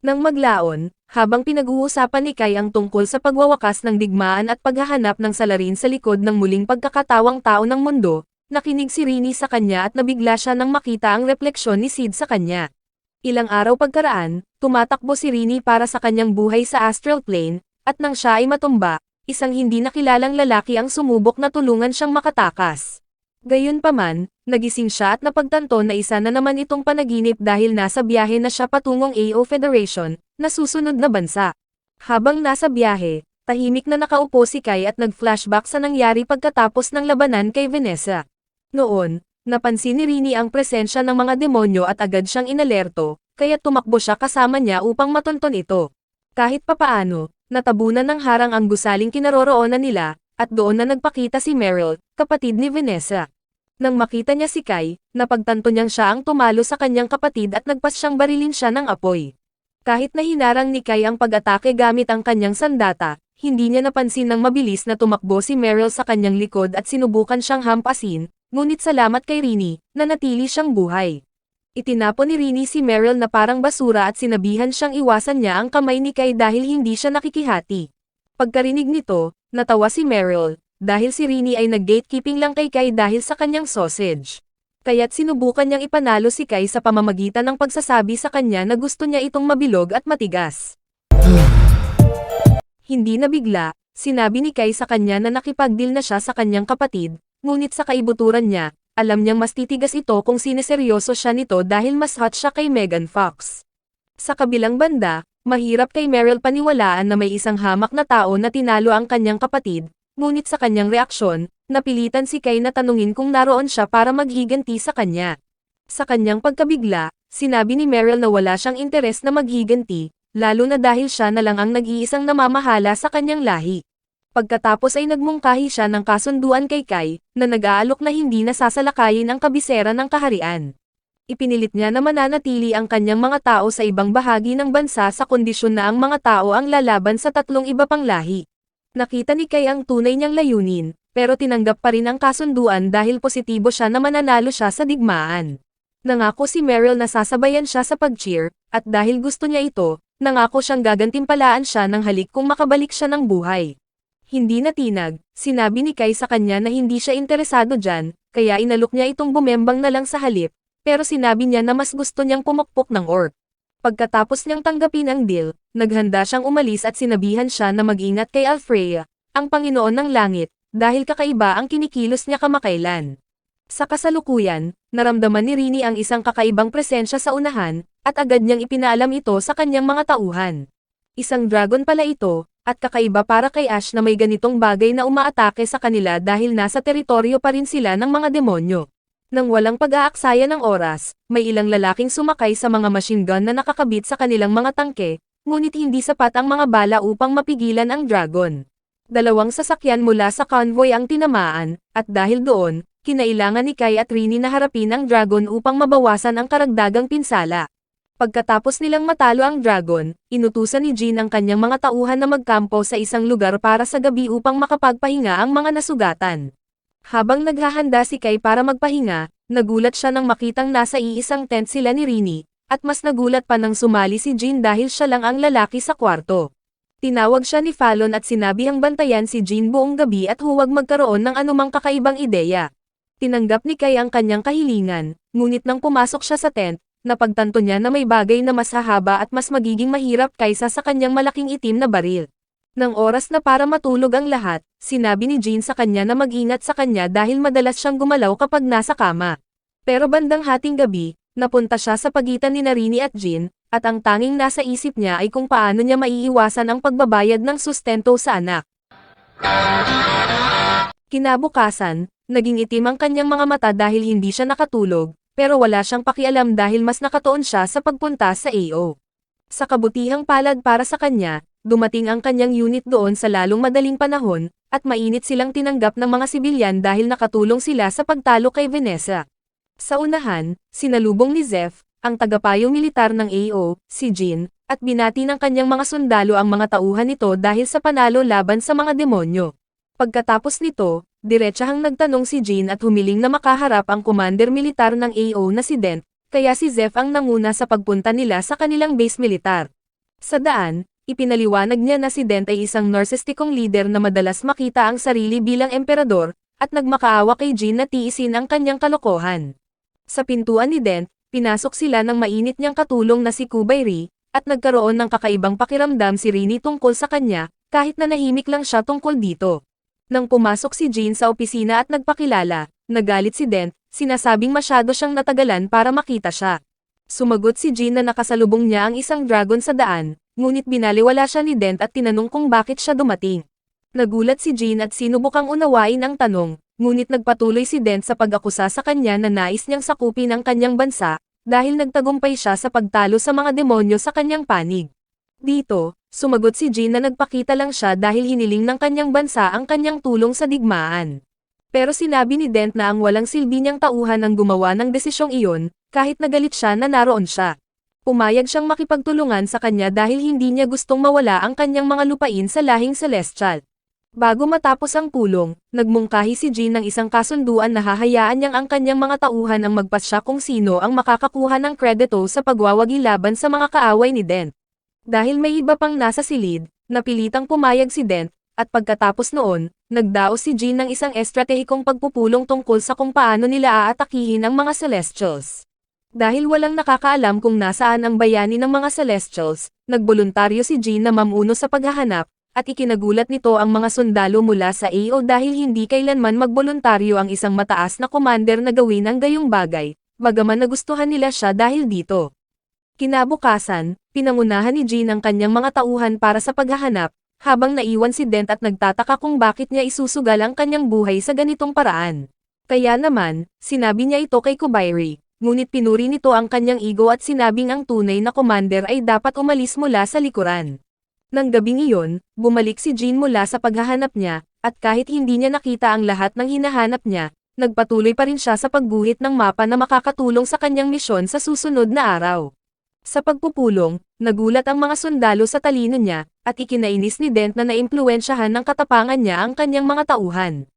Nang maglaon, habang pinag-uusapan ni Kai ang tungkol sa pagwawakas ng digmaan at paghahanap ng salarin sa likod ng muling pagkakatawang tao ng mundo, nakinig si Rini sa kanya at nabigla siya nang makita ang refleksyon ni Sid sa kanya. Ilang araw pagkaraan, tumatakbo si Rini para sa kanyang buhay sa astral plane, at nang siya ay matumba, isang hindi nakilalang lalaki ang sumubok na tulungan siyang makatakas. Gayunpaman, nagising siya at napagtanto na isa na naman itong panaginip dahil nasa biyahe na siya patungong AO Federation, na susunod na bansa. Habang nasa biyahe, tahimik na nakaupo si Kai at nag-flashback sa nangyari pagkatapos ng labanan kay Vanessa. Noon, napansin ni Rini ang presensya ng mga demonyo at agad siyang inalerto, kaya tumakbo siya kasama niya upang matonton ito. Kahit papaano, natabunan ng harang ang gusaling kinaroroonan nila, at doon na nagpakita si Meryl, kapatid ni Vanessa. Nang makita niya si Kai, napagtanto niyang siya ang tumalo sa kanyang kapatid at nagpas siyang barilin siya ng apoy. Kahit na hinarang ni Kai ang pag-atake gamit ang kanyang sandata, hindi niya napansin ng mabilis na tumakbo si Meryl sa kanyang likod at sinubukan siyang hampasin, ngunit salamat kay Rini, na natili siyang buhay. Itinapon ni Rini si Meryl na parang basura at sinabihan siyang iwasan niya ang kamay ni Kai dahil hindi siya nakikihati. Pagkarinig nito, natawa si Meryl, dahil si Rini ay nag-gatekeeping lang kay Kai dahil sa kanyang sausage. Kaya't sinubukan niyang ipanalo si Kai sa pamamagitan ng pagsasabi sa kanya na gusto niya itong mabilog at matigas. Hindi nabigla, sinabi ni Kai sa kanya na nakipag-deal na siya sa kanyang kapatid, ngunit sa kaibuturan niya, alam niyang mas titigas ito kung sineseryoso siya nito dahil mas hot siya kay Megan Fox. Sa kabilang banda, mahirap kay Meryl paniwalaan na may isang hamak na tao na tinalo ang kanyang kapatid, ngunit sa kanyang reaksyon, napilitan si Kai na tanungin kung naroon siya para maghiganti sa kanya. Sa kanyang pagkabigla, sinabi ni Meryl na wala siyang interes na maghiganti, lalo na dahil siya na lang ang nag-iisang namamahala sa kanyang lahi. Pagkatapos ay nagmungkahi siya ng kasunduan kay Kai, na nag-aalok na hindi nasasalakayin ang kabisera ng kaharian. Ipinilit niya na mananatili ang kanyang mga tao sa ibang bahagi ng bansa sa kondisyon na ang mga tao ang lalaban sa 3 iba pang lahi. Nakita ni Kai ang tunay niyang layunin, pero tinanggap pa rin ang kasunduan dahil positibo siya na mananalo siya sa digmaan. Nangako si Meryl na sasabayan siya sa pag-cheer, at dahil gusto niya ito, nangako siyang gagantimpalaan siya ng halik kung makabalik siya ng buhay. Hindi natinag, sinabi ni Kai sa kanya na hindi siya interesado dyan, kaya inalok niya itong bumembang na lang sa halip, pero sinabi niya na mas gusto niyang pumukpok ng orc. Pagkatapos niyang tanggapin ang deal, naghanda siyang umalis at sinabihan siya na mag-ingat kay Alfreya, ang Panginoon ng Langit, dahil kakaiba ang kinikilos niya kamakailan. Sa kasalukuyan, naramdaman ni Rini ang isang kakaibang presensya sa unahan, at agad niyang ipinaalam ito sa kanyang mga tauhan. Isang dragon pala ito, at kakaiba para kay Ash na may ganitong bagay na umaatake sa kanila dahil nasa teritoryo pa rin sila ng mga demonyo. Nang walang pag-aaksaya ng oras, may ilang lalaking sumakay sa mga machine gun na nakakabit sa kanilang mga tangke, ngunit hindi sapat ang mga bala upang mapigilan ang dragon. Dalawang sasakyan mula sa convoy ang tinamaan, at dahil doon, kinailangan ni Kai at Rini na harapin ang dragon upang mabawasan ang karagdagang pinsala. Pagkatapos nilang matalo ang dragon, inutusan ni Jean ang kanyang mga tauhan na magkampo sa isang lugar para sa gabi upang makapagpahinga ang mga nasugatan. Habang naghahanda si Kai para magpahinga, nagulat siya nang makitang nasa iisang tent sila ni Rini, at mas nagulat pa nang sumali si Jean dahil siya lang ang lalaki sa kwarto. Tinawag siya ni Fallon at sinabihang bantayan si Jean buong gabi at huwag magkaroon ng anumang kakaibang ideya. Tinanggap ni Kai ang kanyang kahilingan, ngunit nang pumasok siya sa tent, napagtanto niya na may bagay na mas hahaba at mas magiging mahirap kaysa sa kanyang malaking itim na baril. Nang oras na para matulog ang lahat, sinabi ni Jean sa kanya na mag-ingat sa kanya dahil madalas siyang gumalaw kapag nasa kama. Pero bandang hating gabi, napunta siya sa pagitan ni Rini at Jean, at ang tanging nasa isip niya ay kung paano niya maiiwasan ang pagbabayad ng sustento sa anak. Kinabukasan, naging itim ang kanyang mga mata dahil hindi siya nakatulog, pero wala siyang pakialam dahil mas nakatuon siya sa pagpunta sa AO. Sa kabutihang palad para sa kanya, dumating ang kanyang unit doon sa lalong madaling panahon, at mainit silang tinanggap ng mga sibilyan dahil nakatulong sila sa pagtalo kay Vanessa. Sa unahan, sinalubong ni Zeph, ang tagapayong militar ng AO, si Jean, at binati ng kanyang mga sundalo ang mga tauhan nito dahil sa panalo laban sa mga demonyo. Pagkatapos nito, diretsahang nagtanong si Jean at humiling na makaharap ang commander militar ng AO na si Dent, kaya si Zeph ang nanguna sa pagpunta nila sa kanilang base militar. Sa daan, ipinaliwanag niya na si Dent ay isang narsistikong leader na madalas makita ang sarili bilang emperador, at nagmakaawa kay Jean na tiisin ang kanyang kalokohan. Sa pintuan ni Dent, pinasok sila ng mainit niyang katulong na si Kubairi, at nagkaroon ng kakaibang pakiramdam si Rini tungkol sa kanya, kahit na nahimik lang siya tungkol dito. Nang pumasok si Jean sa opisina at nagpakilala, nagalit si Dent, sinasabing masyado siyang natagalan para makita siya. Sumagot si Jean na nakasalubong niya ang isang dragon sa daan, ngunit binaliwala siya ni Dent at tinanong kung bakit siya dumating. Nagulat si Jean at sinubukang unawain ang tanong, ngunit nagpatuloy si Dent sa pag-akusa sa kanya na nais niyang sakupin ang kanyang bansa, dahil nagtagumpay siya sa pagtalo sa mga demonyo sa kanyang panig. Dito, sumagot si Jean na nagpakita lang siya dahil hiniling ng kanyang bansa ang kanyang tulong sa digmaan. Pero sinabi ni Dent na ang walang silbi niyang tauhan ang gumawa ng desisyong iyon, kahit nagalit siya na naroon siya. Pumayag siyang makipagtulungan sa kanya dahil hindi niya gustong mawala ang kanyang mga lupain sa lahing celestial. Bago matapos ang pulong, nagmungkahi si Jean ng isang kasunduan na hahayaan niyang ang kanyang mga tauhan ang magpasya kung sino ang makakakuha ng kredito sa pagwawagi laban sa mga kaaway ni Dent. Dahil may iba pang nasa silid, napilitang pumayag si Dent, at pagkatapos noon, nagdaos si Jean ng isang estratehikong pagpupulong tungkol sa kung paano nila aatakihin ang mga Celestials. Dahil walang nakakaalam kung nasaan ang bayani ng mga Celestials, nagboluntaryo si Jean na mamuno sa paghahanap, at ikinagulat nito ang mga sundalo mula sa AO dahil hindi kailanman magboluntaryo ang isang mataas na commander na gawin ang gayong bagay, bagaman nagustuhan nila siya dahil dito. Kinabukasan, pinangunahan ni Jean ang kanyang mga tauhan para sa paghahanap, habang naiwan si Dent at nagtataka kung bakit niya isusugal ang kanyang buhay sa ganitong paraan. Kaya naman, sinabi niya ito kay Kubairi, ngunit pinuri nito ang kanyang ego at sinabing ang tunay na commander ay dapat umalis mula sa likuran. Nang gabing iyon, bumalik si Jean mula sa paghahanap niya, at kahit hindi niya nakita ang lahat ng hinahanap niya, nagpatuloy pa rin siya sa pagguhit ng mapa na makakatulong sa kanyang misyon sa susunod na araw. Sa pagpupulong, nagulat ang mga sundalo sa talino niya, at ikinainis ni Dent na naimpluwensyahan ng katapangan niya ang kanyang mga tauhan.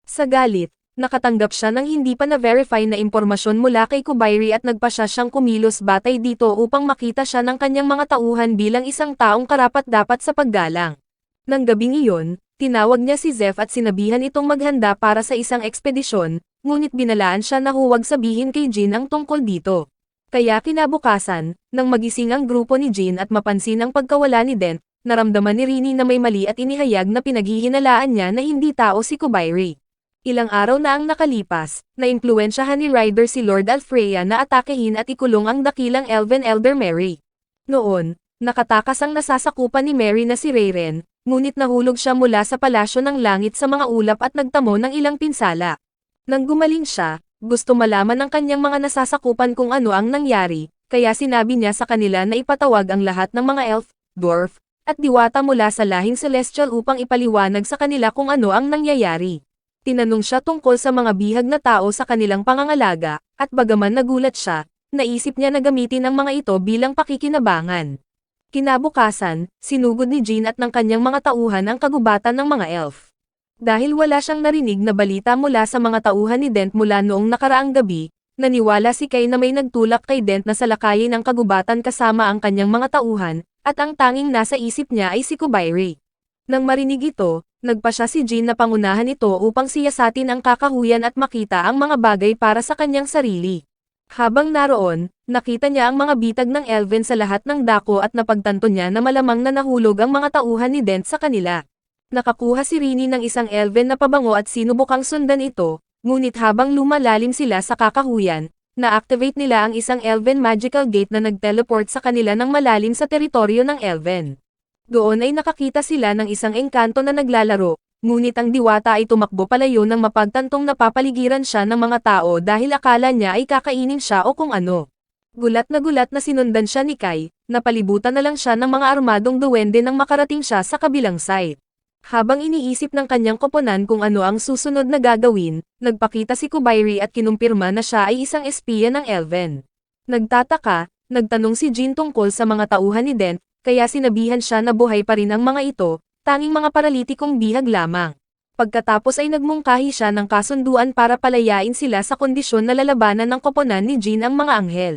Sa galit, nakatanggap siya ng hindi pa na-verify na impormasyon mula kay Kubairi at nagpasya siyang kumilos batay dito upang makita siya ng kanyang mga tauhan bilang isang taong karapat-dapat sa paggalang. Nang gabing iyon, tinawag niya si Zeph at sinabihan itong maghanda para sa isang ekspedisyon, ngunit binalaan siya na huwag sabihin kay Jean ang tungkol dito. Kaya kinabukasan, nang magising ang grupo ni Jean at mapansin ang pagkawala ni Dent, naramdaman ni Rini na may mali at inihayag na pinaghihinalaan niya na hindi tao si Kubairi. Ilang araw na ang nakalipas, naimpluwensyahan ni Ryder si Lord Alfreya na atakehin at ikulong ang dakilang elven Elder Mary. Noon, nakatakas ang nasasakupan ni Mary na si Rayren, ngunit nahulog siya mula sa palasyo ng langit sa mga ulap at nagtamo ng ilang pinsala. Nang gumaling siya, gusto malaman ng kanyang mga nasasakupan kung ano ang nangyari, kaya sinabi niya sa kanila na ipatawag ang lahat ng mga elf, dwarf, at diwata mula sa lahing celestial upang ipaliwanag sa kanila kung ano ang nangyayari. Tinanong siya tungkol sa mga bihag na tao sa kanilang pangangalaga, at bagaman nagulat siya, naisip niya na gamitin ang mga ito bilang pakikinabangan. Kinabukasan, sinugod ni Jean at ng kanyang mga tauhan ang kagubatan ng mga elf. Dahil wala siyang narinig na balita mula sa mga tauhan ni Dent mula noong nakaraang gabi, naniwala si Kay na may nagtulak kay Dent na salakayin ang kagubatan kasama ang kanyang mga tauhan, at ang tanging nasa isip niya ay si Kubairi. Nang marinig ito, nagpasya si Jean na pangunahan ito upang siyasatin ang kakahuyan at makita ang mga bagay para sa kanyang sarili. Habang naroon, nakita niya ang mga bitag ng elven sa lahat ng dako at napagtanto niya na malamang na nahulog ang mga tauhan ni Dent sa kanila. Nakakuha si Rini ng isang elven na pabango at sinubukang sundan ito, ngunit habang lumalalim sila sa kakahuyan, na-activate nila ang isang elven magical gate na nag-teleport sa kanila ng malalim sa teritoryo ng elven. Doon ay nakakita sila ng isang engkanto na naglalaro, ngunit ang diwata ay tumakbo palayo nang mapagtantong napapaligiran siya ng mga tao dahil akala niya ay kakainin siya o kung ano. Gulat na sinundan siya ni Kai, napalibutan na lang siya ng mga armadong duwende nang makarating siya sa kabilang side. Habang iniisip ng kanyang koponan kung ano ang susunod na gagawin, nagpakita si Kubairi at kinumpirma na siya ay isang espiya ng elven. Nagtataka, nagtanong si Jean tungkol sa mga tauhan ni Dent, kaya sinabihan siya na buhay pa rin ang mga ito, tanging mga paralitikong bihag lamang. Pagkatapos ay nagmungkahi siya ng kasunduan para palayain sila sa kondisyon na lalabanan ng koponan ni Jean ang mga anghel.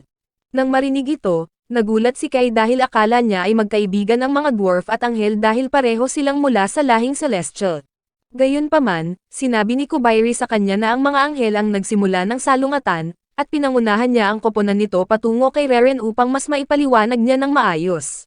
Nang marinig ito, nagulat si Kai dahil akala niya ay magkaibigan ang mga dwarf at anghel dahil pareho silang mula sa lahing celestial. Gayunpaman, sinabi ni Kubairi sa kanya na ang mga anghel ang nagsimula ng salungatan, at pinangunahan niya ang koponan nito patungo kay Reren upang mas maipaliwanag niya ng maayos.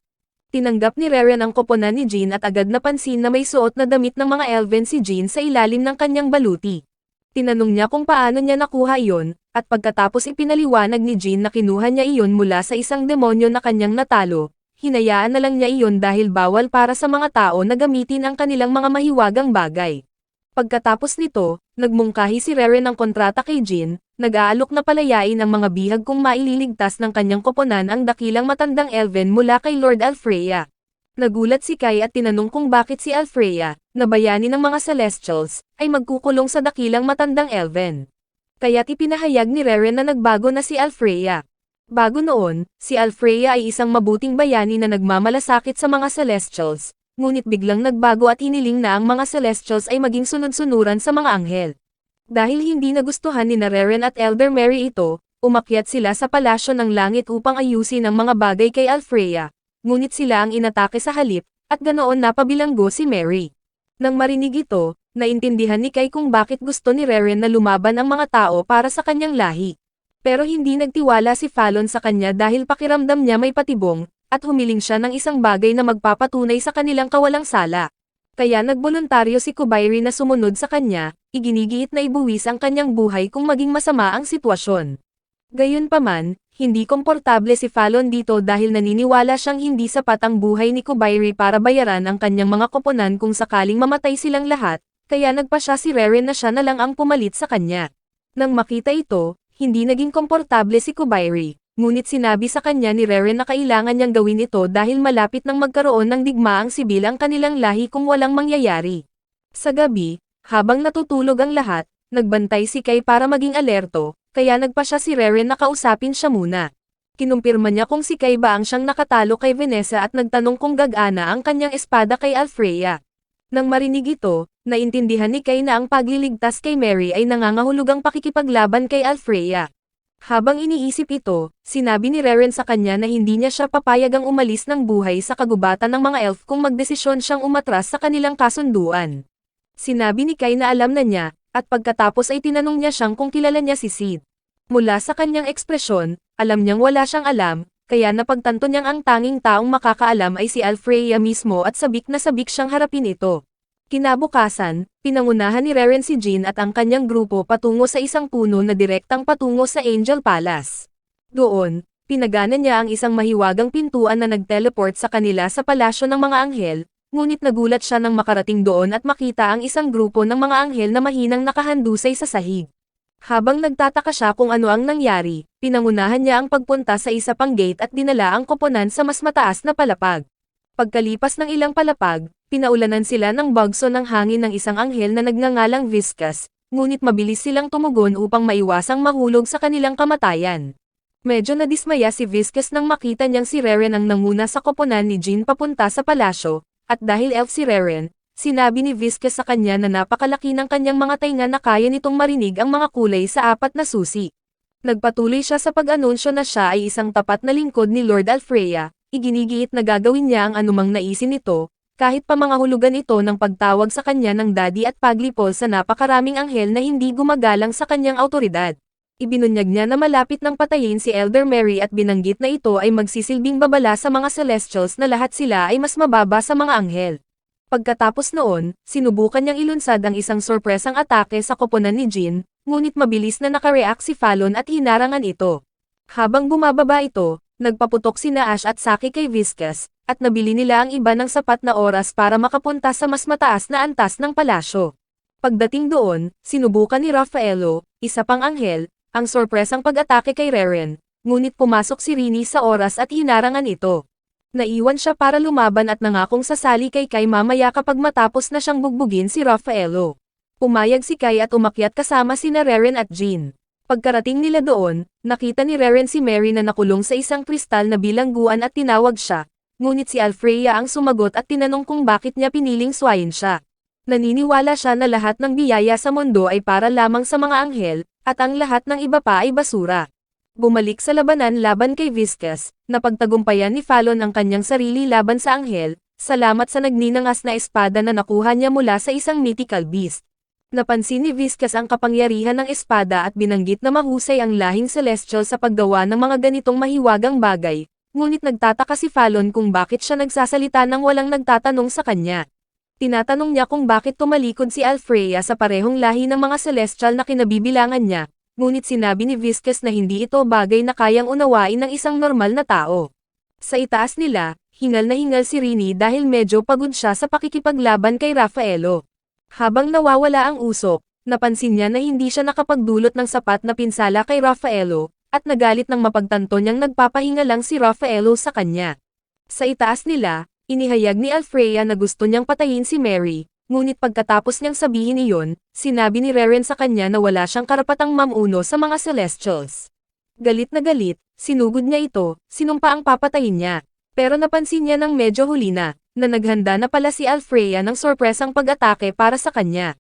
Tinanggap ni Reren ang koponan ni Jean at agad napansin na may suot na damit ng mga elven si Jean sa ilalim ng kanyang baluti. Tinanong niya kung paano niya nakuha iyon, at pagkatapos ipinaliwanag ni Jean na kinuha niya iyon mula sa isang demonyo na kanyang natalo, hinayaan na lang niya iyon dahil bawal para sa mga tao na gamitin ang kanilang mga mahiwagang bagay. Pagkatapos nito, nagmungkahi si Reren ng kontrata kay Jean, nag-aalok na palayain ang mga bihag kung maililigtas ng kanyang koponan ang dakilang matandang elven mula kay Lord Alfreya. Nagulat si Kai at tinanong kung bakit si Alfreya, na bayani ng mga Celestials, ay magkukulong sa dakilang matandang elven. Kaya't ipinahayag ni Reren na nagbago na si Alfreya. Bago noon, si Alfreya ay isang mabuting bayani na nagmamalasakit sa mga Celestials, ngunit biglang nagbago at hiniling na ang mga Celestials ay maging sunod-sunuran sa mga anghel. Dahil hindi nagustuhan ni Reren at Elder Mary ito, umakyat sila sa palasyo ng langit upang ayusin ang mga bagay kay Alfreya, ngunit sila ang inatake sa halip, at ganoon napabilanggo si Mary. Nang marinig ito, naintindihan ni Kai kung bakit gusto ni Reren na lumaban ang mga tao para sa kanyang lahi. Pero hindi nagtiwala si Fallon sa kanya dahil pakiramdam niya may patibong, at humiling siya ng isang bagay na magpapatunay sa kanilang kawalang sala. Kaya nagboluntaryo si Kubairi na sumunod sa kanya, iginigiit na ibuwis ang kanyang buhay kung maging masama ang sitwasyon. Gayunpaman, hindi komportable si Fallon dito dahil naniniwala siyang hindi sapat ang buhay ni Kubairi para bayaran ang kanyang mga koponan kung sakaling mamatay silang lahat, kaya nagpasya si Reren na siya na lang ang pumalit sa kanya. Nang makita ito, hindi naging komportable si Kubairi, ngunit sinabi sa kanya ni Reren na kailangan niyang gawin ito dahil malapit nang magkaroon ng digmaang sibil ang kanilang lahi kung walang mangyayari. Sa gabi, habang natutulog ang lahat, nagbantay si Kai para maging alerto, kaya nagpasya si Reren na kausapin siya muna. Kinumpirma niya kung si Kai ba ang siyang nakatalo kay Vanessa at nagtanong kung gagana ang kanyang espada kay Alfreya. Nang marinig ito, naintindihan ni Kai na ang pagliligtas kay Mary ay nangangahulugang pakikipaglaban kay Alfreya. Habang iniisip ito, sinabi ni Reren sa kanya na hindi niya siya papayagang umalis ng buhay sa kagubatan ng mga elf kung magdesisyon siyang umatras sa kanilang kasunduan. Sinabi ni Kai na alam na niya, at pagkatapos ay tinanong niya siyang kung kilala niya si Sid. Mula sa kanyang ekspresyon, alam niyang wala siyang alam, kaya napagtanto niyang ang tanging taong makakaalam ay si Alfreya mismo at sabik na sabik siyang harapin ito. Kinabukasan, pinangunahan ni Reren si Jean at ang kanyang grupo patungo sa isang puno na direktang patungo sa Angel Palace. Doon, pinagana niya ang isang mahiwagang pintuan na nag-teleport sa kanila sa palasyo ng mga anghel, ngunit nagulat siya nang makarating doon at makita ang isang grupo ng mga anghel na mahinang nakahandusay sa sahig. Habang nagtataka siya kung ano ang nangyari, pinangunahan niya ang pagpunta sa isa pang gate at dinala ang koponan sa mas mataas na palapag. Pagkalipas ng ilang palapag, pinaulanan sila ng bagso ng hangin ng isang anghel na nagngangalang Viscas, ngunit mabilis silang tumugon upang maiwasang mahulog sa kanilang kamatayan. Medyo nadismaya si Viscas nang makita niyang si Reren ang nanguna sa koponan ni Jean papunta sa palasyo, at dahil elf si Reren, sinabi ni Viscas sa kanya na napakalaki ng kanyang mga tainga na kaya nitong marinig ang mga kulay sa 4 na susi. Nagpatuloy siya sa pag-anunsyo na siya ay isang tapat na lingkod ni Lord Alfreya, iginigiit na gagawin niya ang anumang naisin nito, kahit pa mga hulugan ito ng pagtawag sa kanya ng daddy at paglipol sa napakaraming anghel na hindi gumagalang sa kanyang autoridad. Ibinunyag niya na malapit ng patayin si Elder Mary at binanggit na ito ay magsisilbing babala sa mga Celestials na lahat sila ay mas mababa sa mga anghel. Pagkatapos noon, sinubukan niyang ilunsad ang isang sorpresang atake sa koponan ni Jean, ngunit mabilis na nakareact si Fallon at hinarangan ito. Habang bumababa ito, nagpaputok sina Ash at Saki kay Viscas, at nabili nila ang iba ng sapat na oras para makapunta sa mas mataas na antas ng palasyo. Pagdating doon, sinubukan ni Raffaello, isa pang anghel, ang sorpresang pag-atake kay Reren, ngunit pumasok si Rini sa oras at hinarangan ito. Naiwan siya para lumaban at nangakong sasali kay Kai mamaya kapag matapos na siyang bugbugin si Raffaello. Pumayag si Kai at umakyat kasama sina Reren at Jean. Pagkarating nila doon, nakita ni Reren si Mary na nakulong sa isang kristal na bilangguan at tinawag siya, ngunit si Alfreya ang sumagot at tinanong kung bakit niya piniling suwayin siya. Naniniwala siya na lahat ng biyaya sa mundo ay para lamang sa mga anghel, at ang lahat ng iba pa ay basura. Bumalik sa labanan laban kay Viscas, napagtagumpayan ni Fallon ang kanyang sarili laban sa anghel, salamat sa nagninangas na espada na nakuha niya mula sa isang mythical beast. Napansin ni Viscas ang kapangyarihan ng espada at binanggit na mahusay ang lahing celestial sa paggawa ng mga ganitong mahiwagang bagay, ngunit nagtataka si Fallon kung bakit siya nagsasalita nang walang nagtatanong sa kanya. Tinatanong niya kung bakit tumalikod si Alfreya sa parehong lahi ng mga celestial na kinabibilangan niya, ngunit sinabi ni Viscas na hindi ito bagay na kayang unawain ng isang normal na tao. Sa itaas nila, hingal na hingal si Rini dahil medyo pagod siya sa pakikipaglaban kay Raffaello. Habang nawawala ang usok, napansin niya na hindi siya nakapagdulot ng sapat na pinsala kay Raffaello, at nagalit nang mapagtanto niyang nagpapahinga lang si Raffaello sa kanya. Sa itaas nila, inihayag ni Alfreya na gusto niyang patayin si Mary, ngunit pagkatapos niyang sabihin iyon, sinabi ni Reren sa kanya na wala siyang karapatang mamuno sa mga Celestials. Galit na galit, sinugod niya ito, sinumpa ang papatayin niya. Pero napansin niya ng medyo huli na naghanda na pala si Alfreya ng sorpresang pag-atake para sa kanya.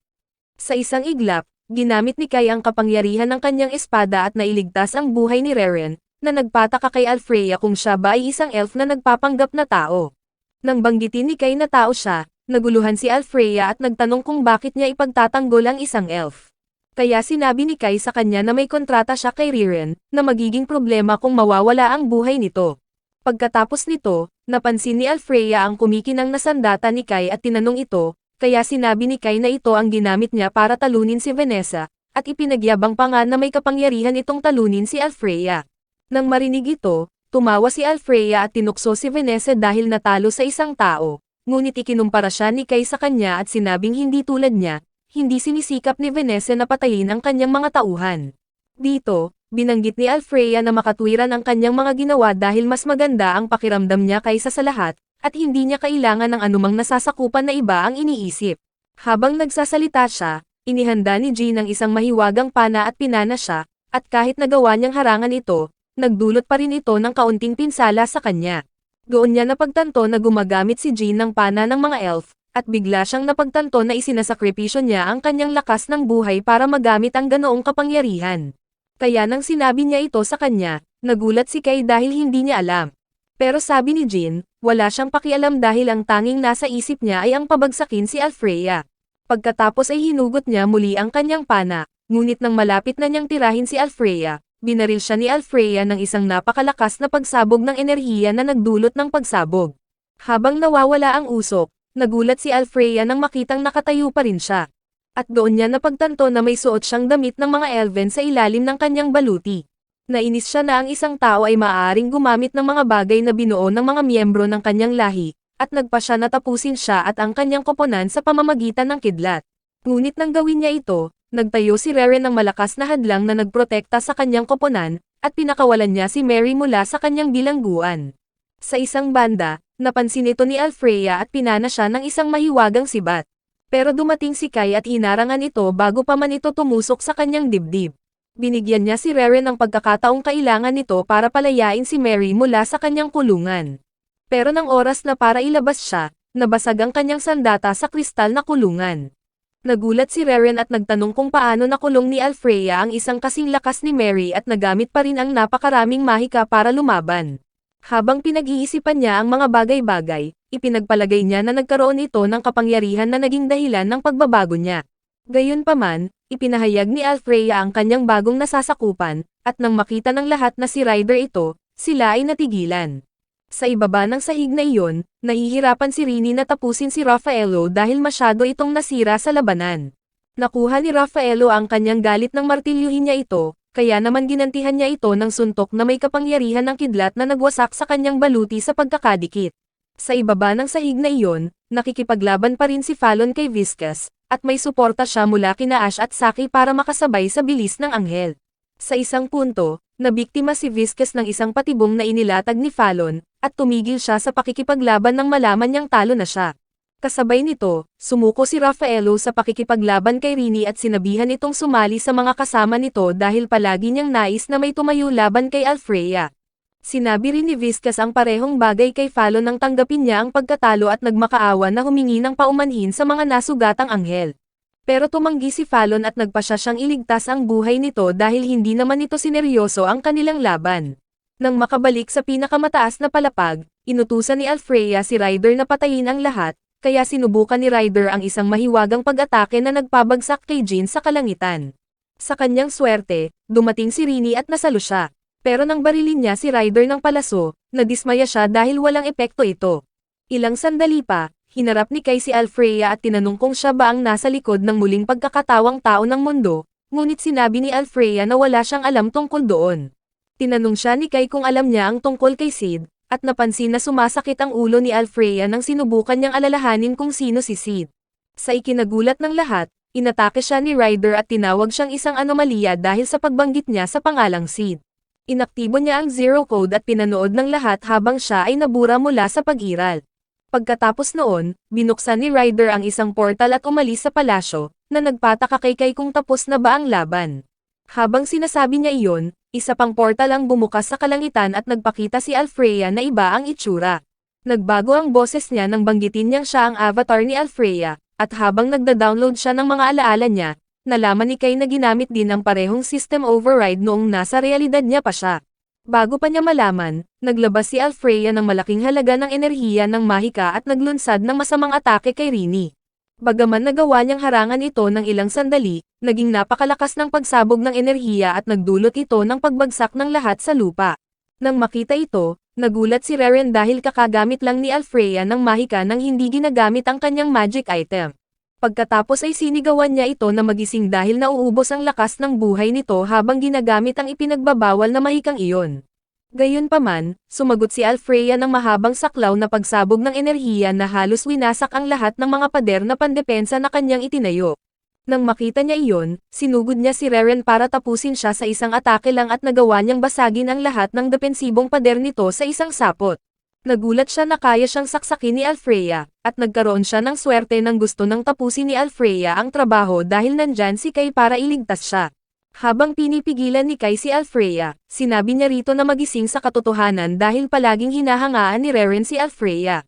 Sa isang iglap, ginamit ni Kai ang kapangyarihan ng kanyang espada at nailigtas ang buhay ni Reren, na nagpataka kay Alfreya kung siya ba ay isang elf na nagpapanggap na tao. Nang banggitin ni Kai na tao siya, naguluhan si Alfreya at nagtanong kung bakit niya ipagtatanggol ang isang elf. Kaya sinabi ni Kai sa kanya na may kontrata siya kay Reren, na magiging problema kung mawawala ang buhay nito. Pagkatapos nito, napansin ni Alfreya ang kumikinang na sandata ni Kai at tinanong ito, kaya sinabi ni Kai na ito ang ginamit niya para talunin si Vanessa, at ipinagyabang pa nga na may kapangyarihan itong talunin si Alfreya. Nang marinig ito, tumawa si Alfreya at tinukso si Vanessa dahil natalo sa isang tao, ngunit ikinumpara siya ni Kai sa kanya at sinabing hindi tulad niya, hindi sinisikap ni Vanessa na patayin ang kanyang mga tauhan. Dito, binanggit ni Alfreya na makatwiran ang kanyang mga ginawa dahil mas maganda ang pakiramdam niya kaysa sa lahat, at hindi niya kailangan ng anumang nasasakupan na iba ang iniisip. Habang nagsasalita siya, inihanda ni Jean ang isang mahiwagang pana at pinana siya, at kahit nagawa niyang harangan ito, nagdulot pa rin ito ng kaunting pinsala sa kanya. Doon niya napagtanto na gumagamit si Jean ng pana ng mga elf, at bigla siyang napagtanto na isinasakripisyo niya ang kanyang lakas ng buhay para magamit ang ganoong kapangyarihan. Kaya nang sinabi niya ito sa kanya, nagulat si Kai dahil hindi niya alam. Pero sabi ni Jean, wala siyang pakialam dahil ang tanging nasa isip niya ay ang pabagsakin si Alfreya. Pagkatapos ay hinugot niya muli ang kanyang pana, ngunit nang malapit na niyang tirahin si Alfreya, binaril siya ni Alfreya ng isang napakalakas na pagsabog ng enerhiya na nagdulot ng pagsabog. Habang nawawala ang usok, nagulat si Alfreya nang makitang nakatayo pa rin siya. At doon niya napagtanto na may suot siyang damit ng mga elven sa ilalim ng kanyang baluti. Nainis siya na ang isang tao ay maaaring gumamit ng mga bagay na binuo ng mga miyembro ng kanyang lahi, at nagpa siya na tapusin siya at ang kanyang koponan sa pamamagitan ng kidlat. Ngunit nang gawin niya ito, nagtayo si Reren ng malakas na hadlang na nagprotekta sa kanyang koponan, at pinakawalan niya si Mary mula sa kanyang bilangguan. Sa isang banda, napansin ito ni Alfreya at pinana siya ng isang mahiwagang sibat. Pero dumating si Kai at hinarangan ito bago pa man ito tumusok sa kanyang dibdib. Binigyan niya si Reren ng pagkakataong kailangan nito para palayain si Mary mula sa kanyang kulungan. Pero nang oras na para ilabas siya, nabasag ang kanyang sandata sa kristal na kulungan. Nagulat si Reren at nagtanong kung paano nakulong ni Alfreya ang isang kasing lakas ni Mary at nagamit pa rin ang napakaraming mahika para lumaban. Habang pinag-iisipan niya ang mga bagay-bagay, ipinagpalagay niya na nagkaroon ito ng kapangyarihan na naging dahilan ng pagbabago niya. Gayunpaman, ipinahayag ni Alfreya ang kanyang bagong nasasakupan, at nang makita ng lahat na si Ryder ito, sila ay natigilan. Sa ibaba ng sahig na iyon, nahihirapan si Rini na tapusin si Raffaello dahil masyado itong nasira sa labanan. Nakuha ni Raffaello ang kanyang galit nang martilyuhin niya ito, kaya naman ginantihan niya ito ng suntok na may kapangyarihan ng kidlat na nagwasak sa kanyang baluti sa pagkakadikit. Sa ibaba ng sahig na iyon, nakikipaglaban pa rin si Fallon kay Viscas, at may suporta siya mula kina Ash at Saki para makasabay sa bilis ng anghel. Sa isang punto, nabiktima si Viscas ng isang patibong na inilatag ni Fallon, at tumigil siya sa pakikipaglaban nang malaman niyang talo na siya. Kasabay nito, sumuko si Raffaello sa pakikipaglaban kay Rini at sinabihan itong sumali sa mga kasama nito dahil palagi niyang nais na may tumayo laban kay Alfreya. Sinabi rin ni Viscas ang parehong bagay kay Fallon nang tanggapin niya ang pagkatalo at nagmakaawa na humingi ng paumanhin sa mga nasugatang anghel. Pero tumanggi si Fallon at nagpasya siyang iligtas ang buhay nito dahil hindi naman ito sineryoso ang kanilang laban. Nang makabalik sa pinakamataas na palapag, inutusan ni Alfreya si Ryder na patayin ang lahat, kaya sinubukan ni Ryder ang isang mahiwagang pag-atake na nagpabagsak kay Jean sa kalangitan. Sa kanyang swerte, dumating si Rini at nasalo siya. Pero nang barilin niya si Ryder ng palaso, nadismaya siya dahil walang epekto ito. Ilang sandali pa, hinarap ni Kai si Alfreya at tinanong kung siya ba ang nasa likod ng muling pagkakatawang tao ng mundo, ngunit sinabi ni Alfreya na wala siyang alam tungkol doon. Tinanong siya ni Kai kung alam niya ang tungkol kay Sid, at napansin na sumasakit ang ulo ni Alfreya nang sinubukan niyang alalahanin kung sino si Sid. Sa ikinagulat ng lahat, inatake siya ni Ryder at tinawag siyang isang anomalya dahil sa pagbanggit niya sa pangalang Sid. Inaktibo niya ang Zero Code at pinanood ng lahat habang siya ay nabura mula sa pag-iral. Pagkatapos noon, binuksan ni Ryder ang isang portal at umalis sa palasyo, na nagpataka kay Kai kung tapos na ba ang laban. Habang sinasabi niya iyon, isa pang portal ang bumukas sa kalangitan at nagpakita si Alfreya na iba ang itsura. Nagbago ang boses niya nang banggitin niyang siya ang avatar ni Alfreya, at habang nagda-download siya ng mga alaala niya, nalaman ni Kai na ginamit din ang parehong system override noong nasa realidad niya pa siya. Bago pa niya malaman, naglabas si Alfreya ng malaking halaga ng enerhiya ng mahika at naglunsad ng masamang atake kay Rini. Bagaman nagawa niyang harangan ito ng ilang sandali, naging napakalakas ng pagsabog ng enerhiya at nagdulot ito ng pagbagsak ng lahat sa lupa. Nang makita ito, nagulat si Reren dahil kakagamit lang ni Alfreya ng mahika nang hindi ginagamit ang kanyang magic item. Pagkatapos ay sinigawan niya ito na magising dahil nauubos ang lakas ng buhay nito habang ginagamit ang ipinagbabawal na mahikang iyon. Gayunpaman, sumagot si Alfreya ng mahabang saklaw na pagsabog ng enerhiya na halos winasak ang lahat ng mga pader na pandepensa na kanyang itinayo. Nang makita niya iyon, sinugod niya si Reren para tapusin siya sa isang atake lang at nagawa niyang basagin ang lahat ng depensibong pader nito sa isang sapot. Nagulat siya na kaya siyang saksakin ni Alfreya, at nagkaroon siya ng swerte nang gusto nang tapusin ni Alfreya ang trabaho dahil nandyan si Kai para iligtas siya. Habang pinipigilan ni Kai si Alfreya, sinabi niya rito na magising sa katotohanan dahil palaging hinahangaan ni Reren si Alfreya.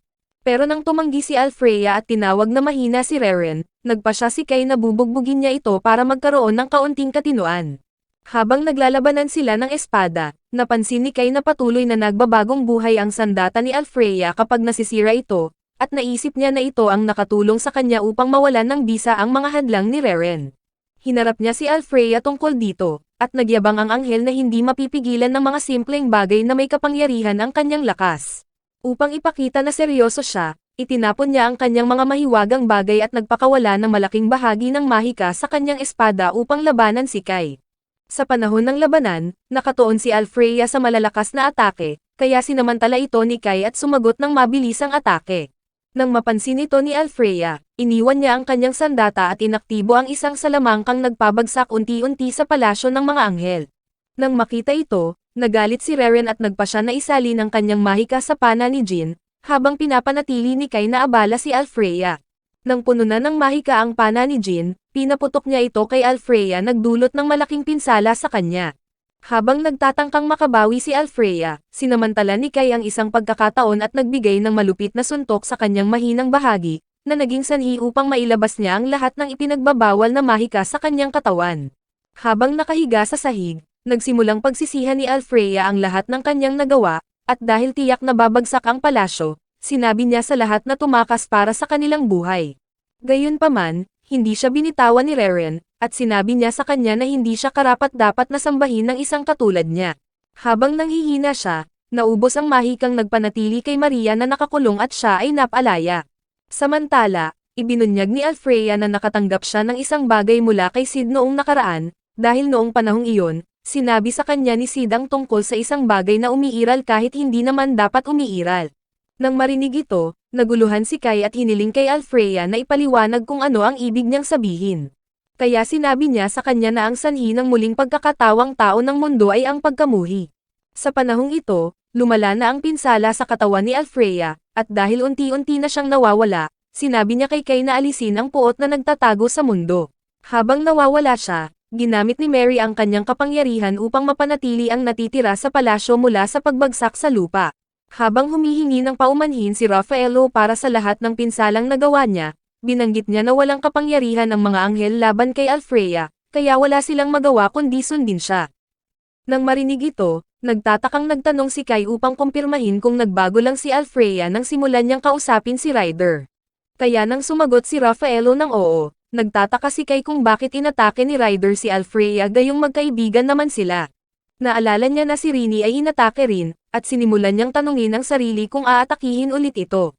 Pero nang tumanggi si Alfreya at tinawag na mahina si Reren, nagpa siya si Kai na bubugbugin niya ito para magkaroon ng kaunting katinuan. Habang naglalabanan sila ng espada, napansin ni Kai na patuloy na nagbabagong buhay ang sandata ni Alfreya kapag nasisira ito, at naisip niya na ito ang nakatulong sa kanya upang mawalan ng bisa ang mga hadlang ni Reren. hinarap niya si Alfreya tungkol dito, at nagyabang ang anghel na hindi mapipigilan ng mga simpleng bagay na may kapangyarihan ang kanyang lakas. Upang ipakita na seryoso siya, itinapon niya ang kanyang mga mahiwagang bagay at nagpakawala ng malaking bahagi ng mahika sa kanyang espada upang labanan si Kai. Sa panahon ng labanan, nakatuon si Alfreya sa malalakas na atake, kaya sinamantala ito ni Kai at sumagot ng mabilisang atake. Nang mapansin ito ni Alfreya, iniwan niya ang kanyang sandata at inaktibo ang isang salamangkang nagpabagsak unti-unti sa palasyo ng mga anghel. Nang makita ito, nagalit si Reren at nagpasya na isalin ang kanyang mahika sa pana ni Jin, habang pinapanatili ni Kai na abala si Alfreya. Nang puno na ng mahika ang pana ni Jin, pinaputok niya ito kay Alfreya nagdulot ng malaking pinsala sa kanya. Habang nagtatangkang makabawi si Alfreya, sinamantala ni Kai ang isang pagkakataon at nagbigay ng malupit na suntok sa kanyang mahinang bahagi, na naging sanhi upang mailabas niya ang lahat ng ipinagbabawal na mahika sa kanyang katawan. Habang nakahiga sa sahig, nagsimulang pagsisihan ni Alfreya ang lahat ng kanyang nagawa, at dahil tiyak na babagsak ang palasyo, sinabi niya sa lahat na tumakas para sa kanilang buhay. Gayunpaman, hindi siya binitawan ni Reren, at sinabi niya sa kanya na hindi siya karapat-dapat na sambahin ng isang katulad niya. Habang nanghihina siya, naubos ang mahikang nagpanatili kay Maria na nakakulong at siya ay napalaya. Samantala, ibinunyag ni Alfreya na nakatanggap siya ng isang bagay mula kay Sid noong nakaraan, dahil noong panahong iyon, sinabi sa kanya ni Sid ang tungkol sa isang bagay na umiiral kahit hindi naman dapat umiiral. Nang marinig ito, naguluhan si Kai at hiniling kay Alfreya na ipaliwanag kung ano ang ibig niyang sabihin. Kaya sinabi niya sa kanya na ang sanhi ng muling pagkakatawang tao ng mundo ay ang pagkamuhi. Sa panahong ito, lumala na ang pinsala sa katawan ni Alfreya, at dahil unti-unti na siyang nawawala, sinabi niya kay Kai na alisin ang puot na nagtatago sa mundo. Habang nawawala siya, ginamit ni Mary ang kanyang kapangyarihan upang mapanatili ang natitira sa palasyo mula sa pagbagsak sa lupa. Habang humihingi ng paumanhin si Raffaello para sa lahat ng pinsalang nagawa niya, binanggit niya na walang kapangyarihan ang mga anghel laban kay Alfreya, kaya wala silang magawa kundi sundin siya. Nang marinig ito, nagtatakang nagtanong si Kai upang kumpirmahin kung nagbago lang si Alfreya nang simulan niyang kausapin si Ryder. Kaya nang sumagot si Raffaello ng oo, nagtataka si Kai kung bakit inatake ni Ryder si Alfreya gayong magkaibigan naman sila. Naalala niya na si Rini ay inatake rin, at sinimulan niyang tanungin ang sarili kung aatakihin ulit ito.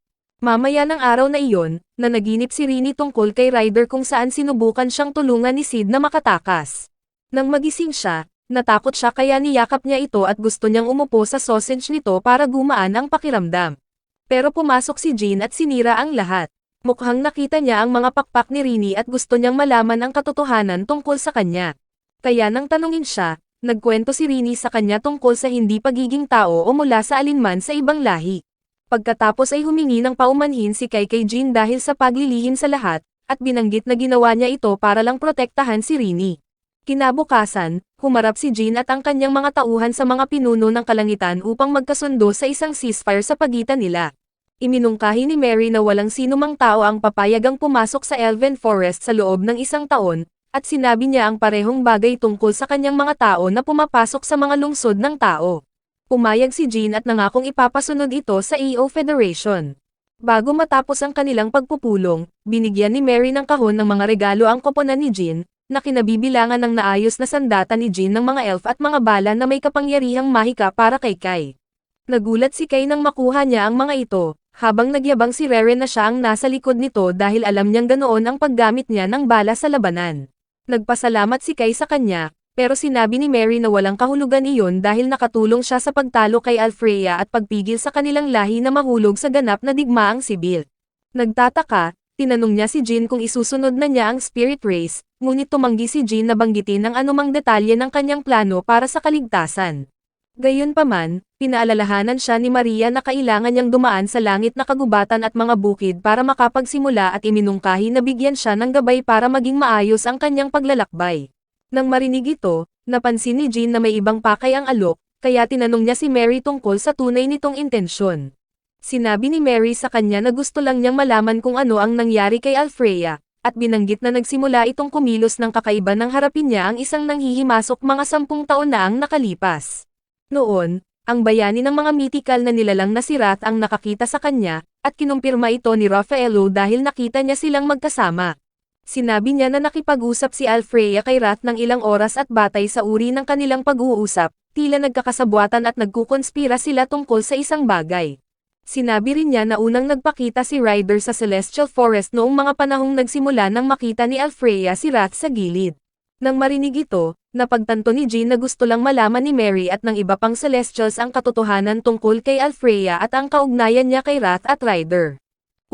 Mamaya ng araw na iyon, nanaginip si Rini tungkol kay Ryder kung saan sinubukan siyang tulungan ni Sid na makatakas. Nang magising siya, natakot siya kaya niyakap niya ito at gusto niyang umupo sa sausage nito para gumaan ang pakiramdam. Pero pumasok si Jin at sinira ang lahat. Mukhang nakita niya ang mga pakpak ni Rini at gusto niyang malaman ang katotohanan tungkol sa kanya. Kaya nang tanungin siya, nagkwento si Rini sa kanya tungkol sa hindi pagiging tao o mula sa alinman sa ibang lahi. Pagkatapos ay humingi ng paumanhin si Kai kay Jin dahil sa paglilihim sa lahat, at binanggit na ginawa niya ito para lang protektahan si Rini. Kinabukasan, humarap si Jin at ang kanyang mga tauhan sa mga pinuno ng kalangitan upang magkasundo sa isang ceasefire sa pagitan nila. Iminungkahi ni Mary na walang sinumang tao ang papayagang pumasok sa Elven Forest sa loob ng isang taon, at sinabi niya ang parehong bagay tungkol sa kanyang mga tao na pumapasok sa mga lungsod ng tao. Pumayag si Jin at nangakong ipapasunod ito sa EO Federation. Bago matapos ang kanilang pagpupulong, binigyan ni Mary ng kahon ng mga regalo ang koponan ni Jin, na kinabibilangan ng naayos na sandata ni Jin ng mga elf at mga bala na may kapangyarihang mahika para kay Kai. Nagulat si Kai nang makuha niya ang mga ito, habang nagyabang si Reren na siya ang nasa likod nito dahil alam niyang ganoon ang paggamit niya ng bala sa labanan. Nagpasalamat si Kai sa kanya, pero sinabi ni Mary na walang kahulugan iyon dahil nakatulong siya sa pagtalo kay Alfreya at pagpigil sa kanilang lahi na mahulog sa ganap na digmaang sibil. Nagtataka, tinanong niya si Jin kung isusunod na niya ang Spirit Race, ngunit tumanggi si Jin na banggitin ang anumang detalye ng kanyang plano para sa kaligtasan. Gayunpaman, pinaalalahanan siya ni Maria na kailangan niyang dumaan sa langit na kagubatan at mga bukid para makapagsimula at iminungkahi na bigyan siya ng gabay para maging maayos ang kanyang paglalakbay. Nang marinig ito, napansin ni Jin na may ibang pakay ang alok, kaya tinanong niya si Mary tungkol sa tunay nitong intensyon. Sinabi ni Mary sa kanya na gusto lang niyang malaman kung ano ang nangyari kay Alfreya, at binanggit na nagsimula itong kumilos ng kakaiba nang harapin niya ang isang nanghihimasok mga 10 taon na ang nakalipas. Noon, ang bayani ng mga mythical na nilalang na si Wrath ang nakakita sa kanya, at kinumpirma ito ni Raffaello dahil nakita niya silang magkasama. Sinabi niya na nakipag-usap si Alfreya kay Rath ng ilang oras at batay sa uri ng kanilang pag-uusap, tila nagkakasabwatan at nagkukonspira sila tungkol sa isang bagay. Sinabi rin niya na unang nagpakita si Ryder sa Celestial Forest noong mga panahong nagsimula nang makita ni Alfreya si Rath sa gilid. Nang marinig ito, napagtanto ni Jean na gusto lang malaman ni Mary at ng iba pang Celestials ang katotohanan tungkol kay Alfreya at ang kaugnayan niya kay Rath at Ryder.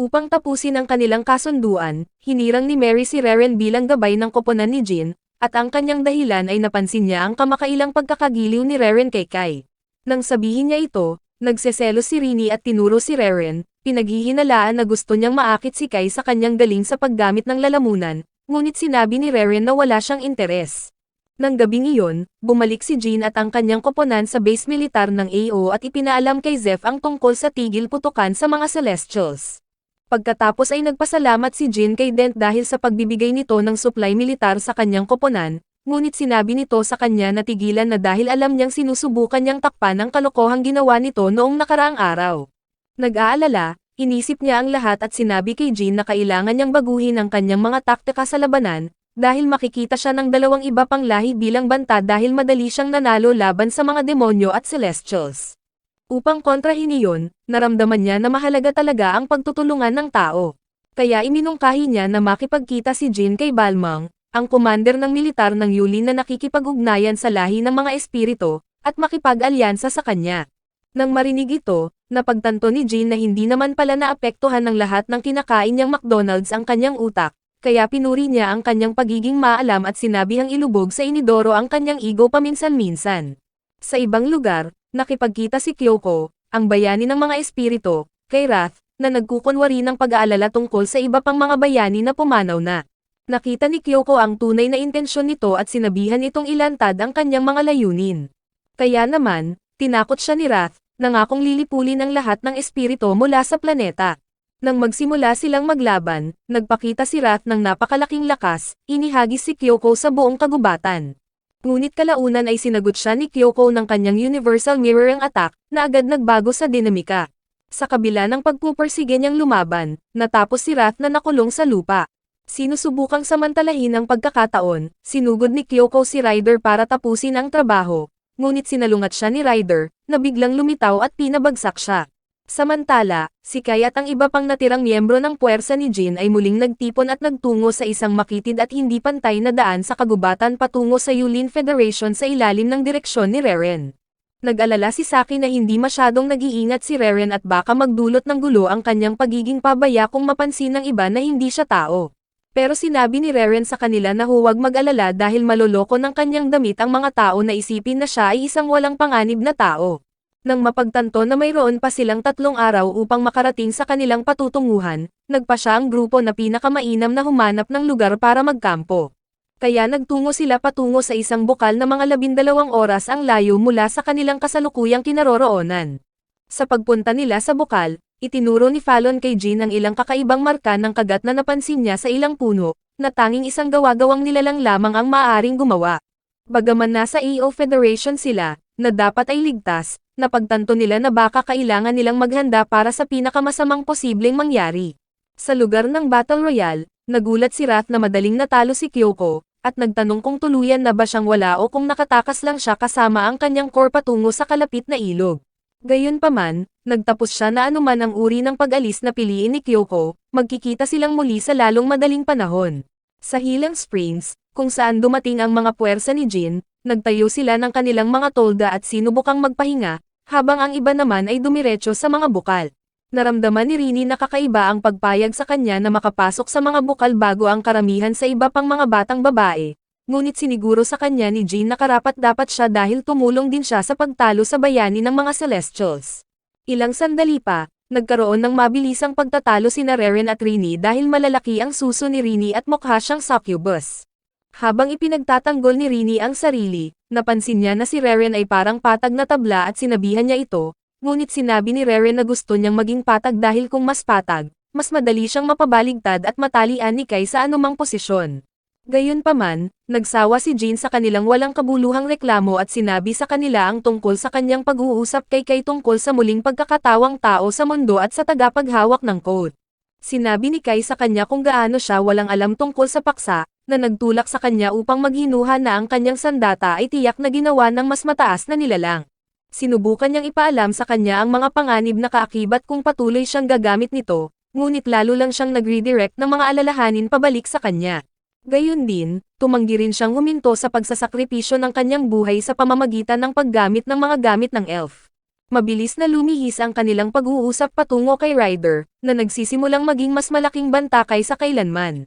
Upang tapusin ang kanilang kasunduan, hinirang ni Mary si Reren bilang gabay ng koponan ni Jean, at ang kanyang dahilan ay napansin niya ang kamakailang pagkakagiliw ni Reren kay Kai. Nang sabihin niya ito, nagseselos si Rini at tinuro si Reren, pinaghihinalaan na gusto niyang maakit si Kai sa kanyang galing sa paggamit ng lalamunan, ngunit sinabi ni Reren na wala siyang interes. Nang gabing iyon, bumalik si Jean at ang kanyang koponan sa base militar ng AO at ipinaalam kay Zeph ang tungkol sa tigil putukan sa mga Celestials. Pagkatapos ay nagpasalamat si Jean kay Dent dahil sa pagbibigay nito ng supply militar sa kanyang koponan, ngunit sinabi nito sa kanya na tigilan na dahil alam niyang sinusubukan niyang takpan ang kalokohang ginawa nito noong nakaraang araw. Nag-aalala, inisip niya ang lahat at sinabi kay Jean na kailangan niyang baguhin ang kanyang mga taktika sa labanan, dahil makikita siya ng dalawang iba pang lahi bilang banta dahil madali siyang nanalo laban sa mga demonyo at Celestials. Upang kontrahin iyon, naramdaman niya na mahalaga talaga ang pagtutulungan ng tao. Kaya iminungkahi niya na makipagkita si Jean kay Balmang, ang commander ng militar ng Yulin na nakikipag-ugnayan sa lahi ng mga espirito, at makipag-alyansa sa kanya. Nang marinig ito, napagtanto ni Jean na hindi naman pala naapektuhan ng lahat ng kinakain niyang McDonald's ang kanyang utak, kaya pinuri niya ang kanyang pagiging maalam at sinabihang ilubog sa inidoro ang kanyang ego paminsan-minsan. Sa ibang lugar, nakipagkita si Kyoko, ang bayani ng mga espirito, kay Rath, na nagkukunwari ng pag-aalala tungkol sa iba pang mga bayani na pumanaw na. Nakita ni Kyoko ang tunay na intensyon nito at sinabihan itong ilantad ang kanyang mga layunin. Kaya naman, tinakot siya ni Rath, nangakong lilipulin ang lahat ng espirito mula sa planeta. Nang magsimula silang maglaban, nagpakita si Rath ng napakalaking lakas, inihagis si Kyoko sa buong kagubatan. Ngunit kalaunan ay sinagot siya ni Kyoko ng kanyang Universal Mirroring Attack, na agad nagbago sa dinamika. Sa kabila ng pagpupursige niyang lumaban, natapos si Rath na nakulong sa lupa. Sinusubukang samantalahin ang pagkakataon, sinugod ni Kyoko si Ryder para tapusin ang trabaho, ngunit sinalungat siya ni Ryder, na biglang lumitaw at pinabagsak siya. Samantala, si Kai at ang iba pang natirang miyembro ng puwersa ni Jean ay muling nagtipon at nagtungo sa isang makitid at hindi pantay na daan sa kagubatan patungo sa Yulin Federation sa ilalim ng direksyon ni Reren. Nag-alala si Saki na hindi masyadong nag-iingat si Reren at baka magdulot ng gulo ang kanyang pagiging pabaya kung mapansin ng iba na hindi siya tao. Pero sinabi ni Reren sa kanila na huwag mag-alala dahil maloloko ng kanyang damit ang mga tao na isipin na siya ay isang walang panganib na tao. Nang mapagtanto na mayroon pa silang 3 araw upang makarating sa kanilang patutunguhan, nagpa siya ang grupo na pinakamainam na humanap ng lugar para magkampo. Kaya nagtungo sila patungo sa isang bukal na mga 12 oras ang layo mula sa kanilang kasalukuyang kinaroroonan. Sa pagpunta nila sa bukal, itinuro ni Fallon kay Jean ang ilang kakaibang marka ng kagat na napansin niya sa ilang puno, na tanging isang gawa-gawang nilalang lamang ang maaaring gumawa. Bagaman nasa AO Federation sila, na dapat ay ligtas, napagtanto nila na baka kailangan nilang maghanda para sa pinakamasamang posibleng mangyari. Sa lugar ng Battle Royale, nagulat si Rath na madaling natalo si Kyoko, at nagtanong kung tuluyan na ba siyang wala o kung nakatakas lang siya kasama ang kanyang core patungo sa kalapit na ilog. Gayunpaman, nagtapos siya na anuman ang uri ng pag-alis na piliin ni Kyoko, magkikita silang muli sa lalong madaling panahon. Sa Hilang Springs, kung saan dumating ang mga puwersa ni Jean, nagtayo sila ng kanilang mga tolda at sinubukang magpahinga, habang ang iba naman ay dumiretso sa mga bukal. Naramdaman ni Rini na kakaiba ang pagpayag sa kanya na makapasok sa mga bukal bago ang karamihan sa iba pang mga batang babae, ngunit siniguro sa kanya ni Jean na karapat-dapat siya dahil tumulong din siya sa pagtalo sa bayani ng mga Celestials. Ilang sandali pa, nagkaroon ng mabilisang pagtatalo sina Reren at Rini dahil malalaki ang suso ni Rini at mukha siyang succubus. Habang ipinagtatanggol ni Rini ang sarili, napansin niya na si Reren ay parang patag na tabla at sinabihan niya ito, ngunit sinabi ni Reren na gusto niyang maging patag dahil kung mas patag, mas madali siyang mapabaligtad at matalian ni Kai sa anumang posisyon. Gayunpaman, nagsawa si Jean sa kanilang walang kabuluhang reklamo at sinabi sa kanila ang tungkol sa kanyang pag-uusap kay Kai tungkol sa muling pagkakatawang tao sa mundo at sa tagapaghawak ng code. Sinabi ni Kai sa kanya kung gaano siya walang alam tungkol sa paksa, na nagtulak sa kanya upang maghinuha na ang kanyang sandata ay tiyak na ginawa ng mas mataas na nilalang. Sinubukan niyang ipaalam sa kanya ang mga panganib na kaakibat kung patuloy siyang gagamit nito, ngunit lalo lang siyang nag-redirect ng mga alalahanin pabalik sa kanya. Gayun din, tumanggi rin siyang huminto sa pagsasakripisyo ng kanyang buhay sa pamamagitan ng paggamit ng mga gamit ng elf. Mabilis na lumihis ang kanilang pag-uusap patungo kay Ryder, na nagsisimulang maging mas malaking banta kaysa kailanman.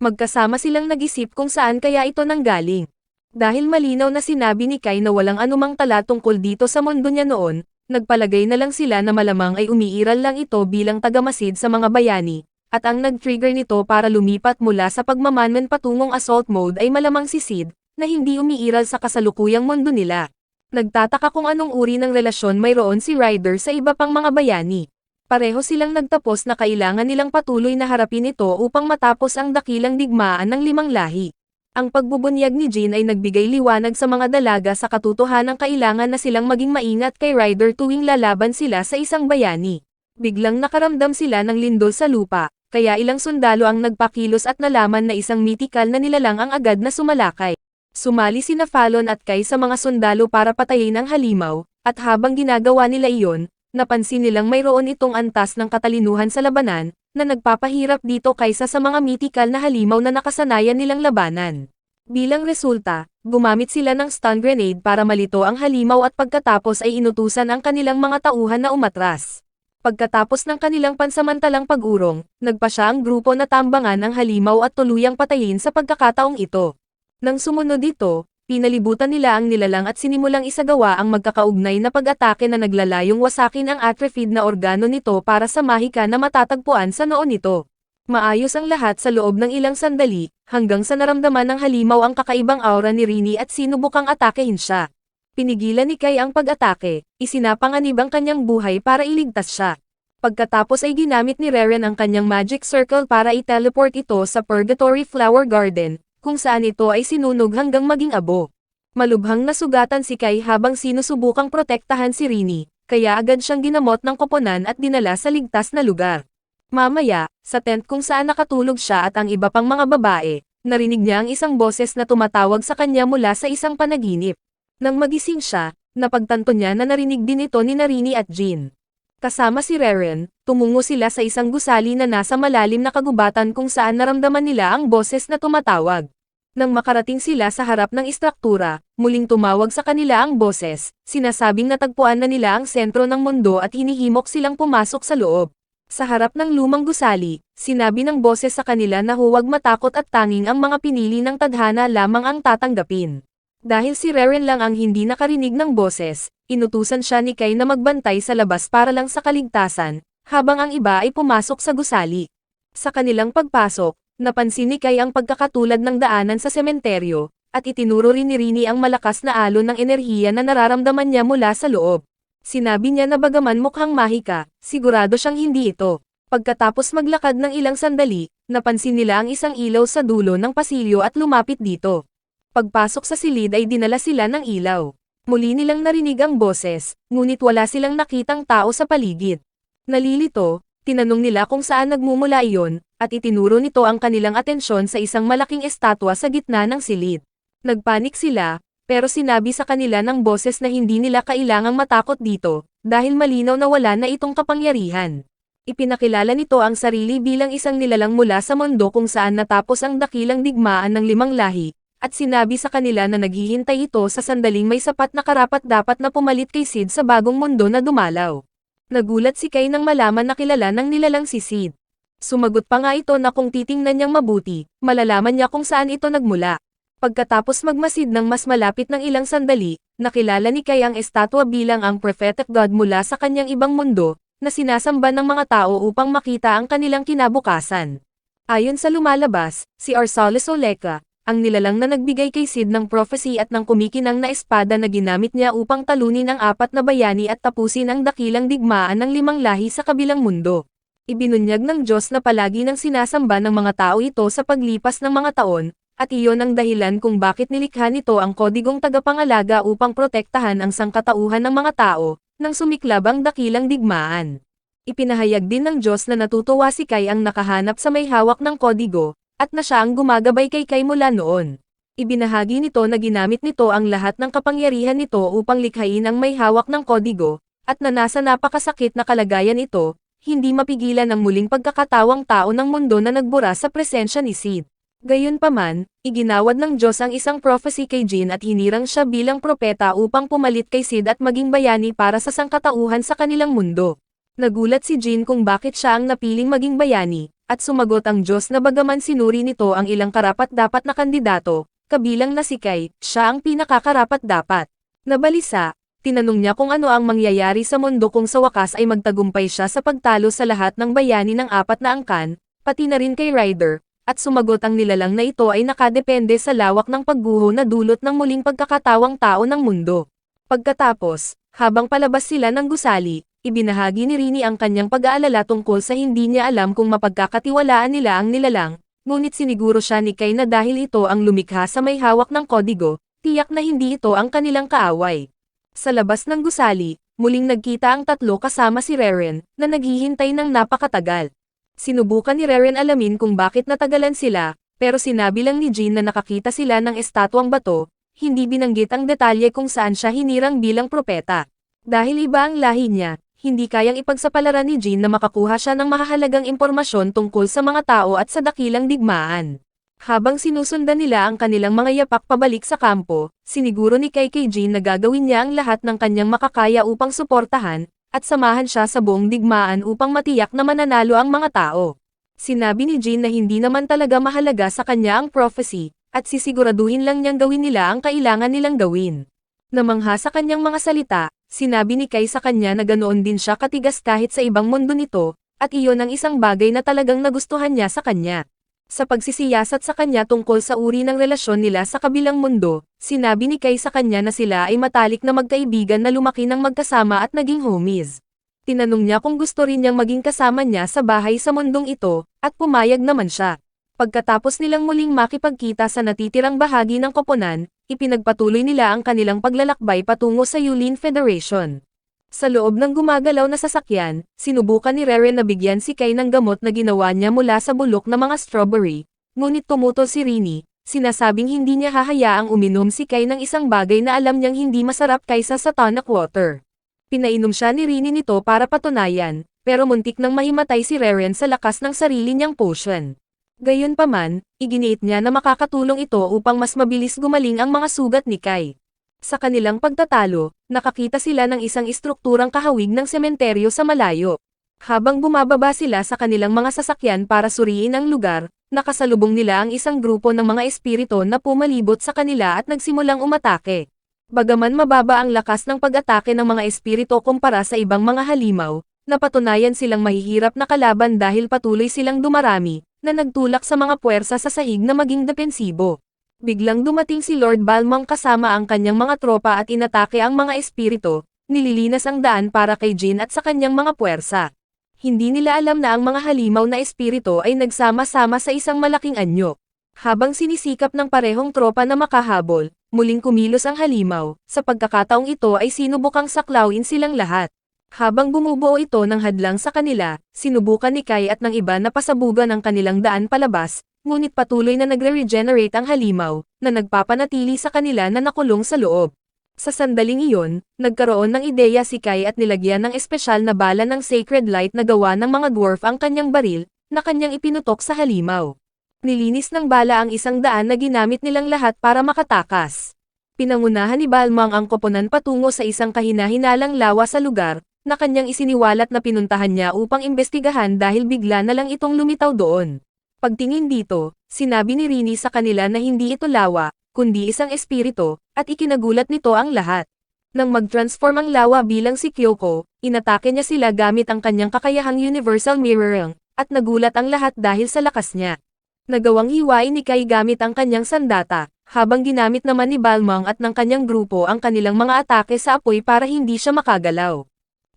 Magkasama silang nag-isip kung saan kaya ito nanggaling. Dahil malinaw na sinabi ni Kai na walang anumang tala tungkol dito sa mundo niya noon, nagpalagay na lang sila na malamang ay umiiral lang ito bilang tagamasid sa mga bayani. At ang nag-trigger nito para lumipat mula sa pagmamanman patungong assault mode ay malamang si Sid, na hindi umiiral sa kasalukuyang mundo nila. Nagtataka kung anong uri ng relasyon mayroon si Ryder sa iba pang mga bayani. Pareho silang nagtapos na kailangan nilang patuloy na harapin ito upang matapos ang dakilang digmaan ng 5 lahi. Ang pagbubunyag ni Jin ay nagbigay liwanag sa mga dalaga sa katotohanang kailangan na silang maging maingat kay Ryder tuwing lalaban sila sa isang bayani. Biglang nakaramdam sila ng lindol sa lupa, kaya ilang sundalo ang nagpakilos at nalaman na isang mitikal na nilalang ang agad na sumalakay. Sumali sina Fallon at Kai sa mga sundalo para patayin ang halimaw, at habang ginagawa nila iyon, napansin nilang mayroon itong antas ng katalinuhan sa labanan, na nagpapahirap dito kaysa sa mga mitikal na halimaw na nakasanayan nilang labanan. Bilang resulta, gumamit sila ng stun grenade para malito ang halimaw at pagkatapos ay inutusan ang kanilang mga tauhan na umatras. Pagkatapos ng kanilang pansamantalang pag-urong, nagpa siya ang grupo na tambangan ang halimaw at tuluyang patayin sa pagkakataong ito. Nang sumunod dito, pinalibutan nila ang nilalang at sinimulang isagawa ang magkakaugnay na pag-atake na naglalayong wasakin ang atrophied na organo nito para sa mahika na matatagpuan sa noo nito. Maayos ang lahat sa loob ng ilang sandali, hanggang sa naramdaman ng halimaw ang kakaibang aura ni Rini at sinubukang atakehin siya. Pinigilan ni Kai ang pag-atake, isinapanganib ang kanyang buhay para iligtas siya. Pagkatapos ay ginamit ni Reren ang kanyang magic circle para i-teleport ito sa Purgatory Flower Garden, kung saan ito ay sinunog hanggang maging abo. Malubhang nasugatan si Kai habang sinusubukang protektahan si Rini, kaya agad siyang ginamot ng koponan at dinala sa ligtas na lugar. Mamaya, sa tent kung saan nakatulog siya at ang iba pang mga babae, narinig niya ang isang boses na tumatawag sa kanya mula sa isang panaginip. Nang magising siya, napagtanto niya na narinig din ito ni Rini at Jin. Kasama si Reren, tumungo sila sa isang gusali na nasa malalim na kagubatan kung saan naramdaman nila ang boses na tumatawag. Nang makarating sila sa harap ng istruktura, muling tumawag sa kanila ang boses, sinasabing natagpuan na nila ang sentro ng mundo at hinihimok silang pumasok sa loob. Sa harap ng lumang gusali, sinabi ng boses sa kanila na huwag matakot at tanging ang mga pinili ng tadhana lamang ang tatanggapin. Dahil si Reren lang ang hindi nakarinig ng boses, inutusan siya ni Kai na magbantay sa labas para lang sa kaligtasan, habang ang iba ay pumasok sa gusali. Sa kanilang pagpasok, napansin ni Kai ang pagkakatulad ng daanan sa sementeryo, at itinuro rin ni Rini ang malakas na alon ng enerhiya na nararamdaman niya mula sa loob. Sinabi niya na bagaman mukhang mahika, sigurado siyang hindi ito. Pagkatapos maglakad ng ilang sandali, napansin nila ang isang ilaw sa dulo ng pasilyo at lumapit dito. Pagpasok sa silid ay dinala sila ng ilaw. Muli nilang narinig ang boses, ngunit wala silang nakitang tao sa paligid. Nalilito, tinanong nila kung saan nagmumula iyon, at itinuro nito ang kanilang atensyon sa isang malaking estatwa sa gitna ng silid. Nagpanik sila, pero sinabi sa kanila ng boses na hindi nila kailangang matakot dito, dahil malinaw na wala na itong kapangyarihan. Ipinakilala nito ang sarili bilang isang nilalang mula sa mundo kung saan natapos ang dakilang digmaan ng 5 lahi, at sinabi sa kanila na naghihintay ito sa sandaling may sapat na karapat-dapat na pumalit kay Sid sa bagong mundo na dumalaw. Nagulat si Kai nang malaman na kilala ng nilalang si Sid. Sumagot pa nga ito na kung titingnan niyang mabuti, malalaman niya kung saan ito nagmula. Pagkatapos magmasid ng mas malapit ng ilang sandali, nakilala ni Kai ang estatwa bilang ang prophetic god mula sa kanyang ibang mundo, na sinasamba ng mga tao upang makita ang kanilang kinabukasan. Ayon sa lumalabas, si Arsalis Oleka, ang nilalang na nagbigay kay Sid ng prophecy at ng kumikinang na espada na ginamit niya upang talunin ang 4 na bayani at tapusin ang dakilang digmaan ng 5 lahi sa kabilang mundo. Ibinunyag ng Diyos na palagi nang sinasamba ng mga tao ito sa paglipas ng mga taon, at iyon ang dahilan kung bakit nilikha nito ang kodigong tagapangalaga upang protektahan ang sangkatauhan ng mga tao, nang sumiklab ang dakilang digmaan. Ipinahayag din ng Diyos na natutuwa si Kai ang nakahanap sa may hawak ng kodigo, at na siya ang gumagabay kay Kai mula noon. Ibinahagi nito na ginamit nito ang lahat ng kapangyarihan nito upang likhain ang may hawak ng kodigo, at na nasa napakasakit na kalagayan ito, hindi mapigilan ang muling pagkakatawang tao ng mundo na nagbura sa presensya ni Sid. Gayunpaman, iginawad ng Diyos ang isang prophecy kay Jin at hinirang siya bilang propeta upang pumalit kay Sid at maging bayani para sa sangkatauhan sa kanilang mundo. Nagulat si Jin kung bakit siya ang napiling maging bayani, at sumagot ang Diyos na bagaman sinuri nito ang ilang karapat-dapat na kandidato, kabilang na si Kai, siya ang pinakakarapat-dapat. Nabalisa, tinanong niya kung ano ang mangyayari sa mundo kung sa wakas ay magtagumpay siya sa pagtalo sa lahat ng bayani ng 4 na angkan, pati na rin kay Ryder, at sumagot ang nilalang na ito ay nakadepende sa lawak ng pagguho na dulot ng muling pagkakatawang tao ng mundo. Pagkatapos, habang palabas sila ng gusali, ibinahagi ni Rini ang kanyang pag-aalala tungkol sa hindi niya alam kung mapagkakatiwalaan nila ang nilalang, ngunit siniguro siya ni Kai na dahil ito ang lumikha sa may hawak ng kodigo, tiyak na hindi ito ang kanilang kaaway. Sa labas ng gusali, muling nagkita ang tatlo kasama si Reren, na naghihintay ng napakatagal. Sinubukan ni Reren alamin kung bakit natagalan sila, pero sinabi lang ni Jin na nakakita sila ng estatwang bato, hindi binanggit ang detalye kung saan siya hinirang bilang propeta. Dahil iba ang lahi niya, hindi kayang ipagsapalaran ni Jin na makakuha siya ng mahahalagang impormasyon tungkol sa mga tao at sa dakilang digmaan. Habang sinusundan nila ang kanilang mga yapak pabalik sa kampo, siniguro ni Kai kay Jin na gagawin niya ang lahat ng kanyang makakaya upang suportahan, at samahan siya sa buong digmaan upang matiyak na mananalo ang mga tao. Sinabi ni Jin na hindi naman talaga mahalaga sa kanya ang prophecy, at sisiguraduhin lang niyang gawin nila ang kailangan nilang gawin. Namangha sa kanyang mga salita, sinabi ni Kai sa kanya na ganoon din siya katigas kahit sa ibang mundo nito, at iyon ang isang bagay na talagang nagustuhan niya sa kanya. Sa pagsisiyasat sa kanya tungkol sa uri ng relasyon nila sa kabilang mundo, sinabi ni Kai sa kanya na sila ay matalik na magkaibigan na lumaki ng magkasama at naging homies. Tinanong niya kung gusto rin niyang maging kasama niya sa bahay sa mundong ito, at pumayag naman siya. Pagkatapos nilang muling makipagkita sa natitirang bahagi ng koponan, ipinagpatuloy nila ang kanilang paglalakbay patungo sa Yulin Federation. Sa loob ng gumagalaw na sasakyan, sinubukan ni Reren na bigyan si Kai ng gamot na ginawa niya mula sa bulok na mga strawberry, ngunit tumutol si Rini, sinasabing hindi niya hahayaang uminom si Kai ng isang bagay na alam niyang hindi masarap kaysa sa tonic water. Pinainom siya ni Rini nito para patunayan, pero muntik nang mahimatay si Reren sa lakas ng sarili niyang potion. Gayunpaman, iginiit niya na makakatulong ito upang mas mabilis gumaling ang mga sugat ni Kai. Sa kanilang pagtatalo, nakakita sila ng isang istrukturang kahawig ng sementeryo sa malayo. Habang bumababa sila sa kanilang mga sasakyan para suriin ang lugar, nakasalubong nila ang isang grupo ng mga espiritu na pumalibot sa kanila at nagsimulang umatake. Bagaman mababa ang lakas ng pag-atake ng mga espiritu kumpara sa ibang mga halimaw, napatunayan silang mahihirap na kalaban dahil patuloy silang dumarami, na nagtulak sa mga puwersa sa sahig na maging depensibo. Biglang dumating si Lord Balmong kasama ang kanyang mga tropa at inatake ang mga espiritu, nililinas ang daan para kay Jin at sa kanyang mga puwersa. Hindi nila alam na ang mga halimaw na espiritu ay nagsama-sama sa isang malaking anyo. Habang sinisikap ng parehong tropa na makahabol, muling kumilos ang halimaw, sa pagkakataong ito ay sinubukang saklawin silang lahat. Habang bumubuo ito ng hadlang sa kanila, sinubukan ni Kai at ng iba na pasabugan ang kanilang daan palabas, ngunit patuloy na nagre-regenerate ang halimaw, na nagpapanatili sa kanila na nakulong sa loob. Sa sandaling iyon, nagkaroon ng ideya si Kai at nilagyan ng espesyal na bala ng sacred light na gawa ng mga dwarf ang kanyang baril, na kanyang ipinutok sa halimaw. Nilinis ng bala ang isang daan na ginamit nilang lahat para makatakas. Pinangunahan ni Balmong ang koponan patungo sa isang kahina-hinalang lawa sa lugar, na kanyang isiniwalat na pinuntahan niya upang imbestigahan dahil bigla na lang itong lumitaw doon. Pagtingin dito, sinabi ni Rini sa kanila na hindi ito lawa, kundi isang espiritu, at ikinagulat nito ang lahat. Nang mag-transform ang lawa bilang si Kyoko, inatake niya sila gamit ang kanyang kakayahang universal mirroring, at nagulat ang lahat dahil sa lakas niya. Nagawang hiwain ni Kai gamit ang kanyang sandata, habang ginamit naman ni Balmong at ng kanyang grupo ang kanilang mga atake sa apoy para hindi siya makagalaw.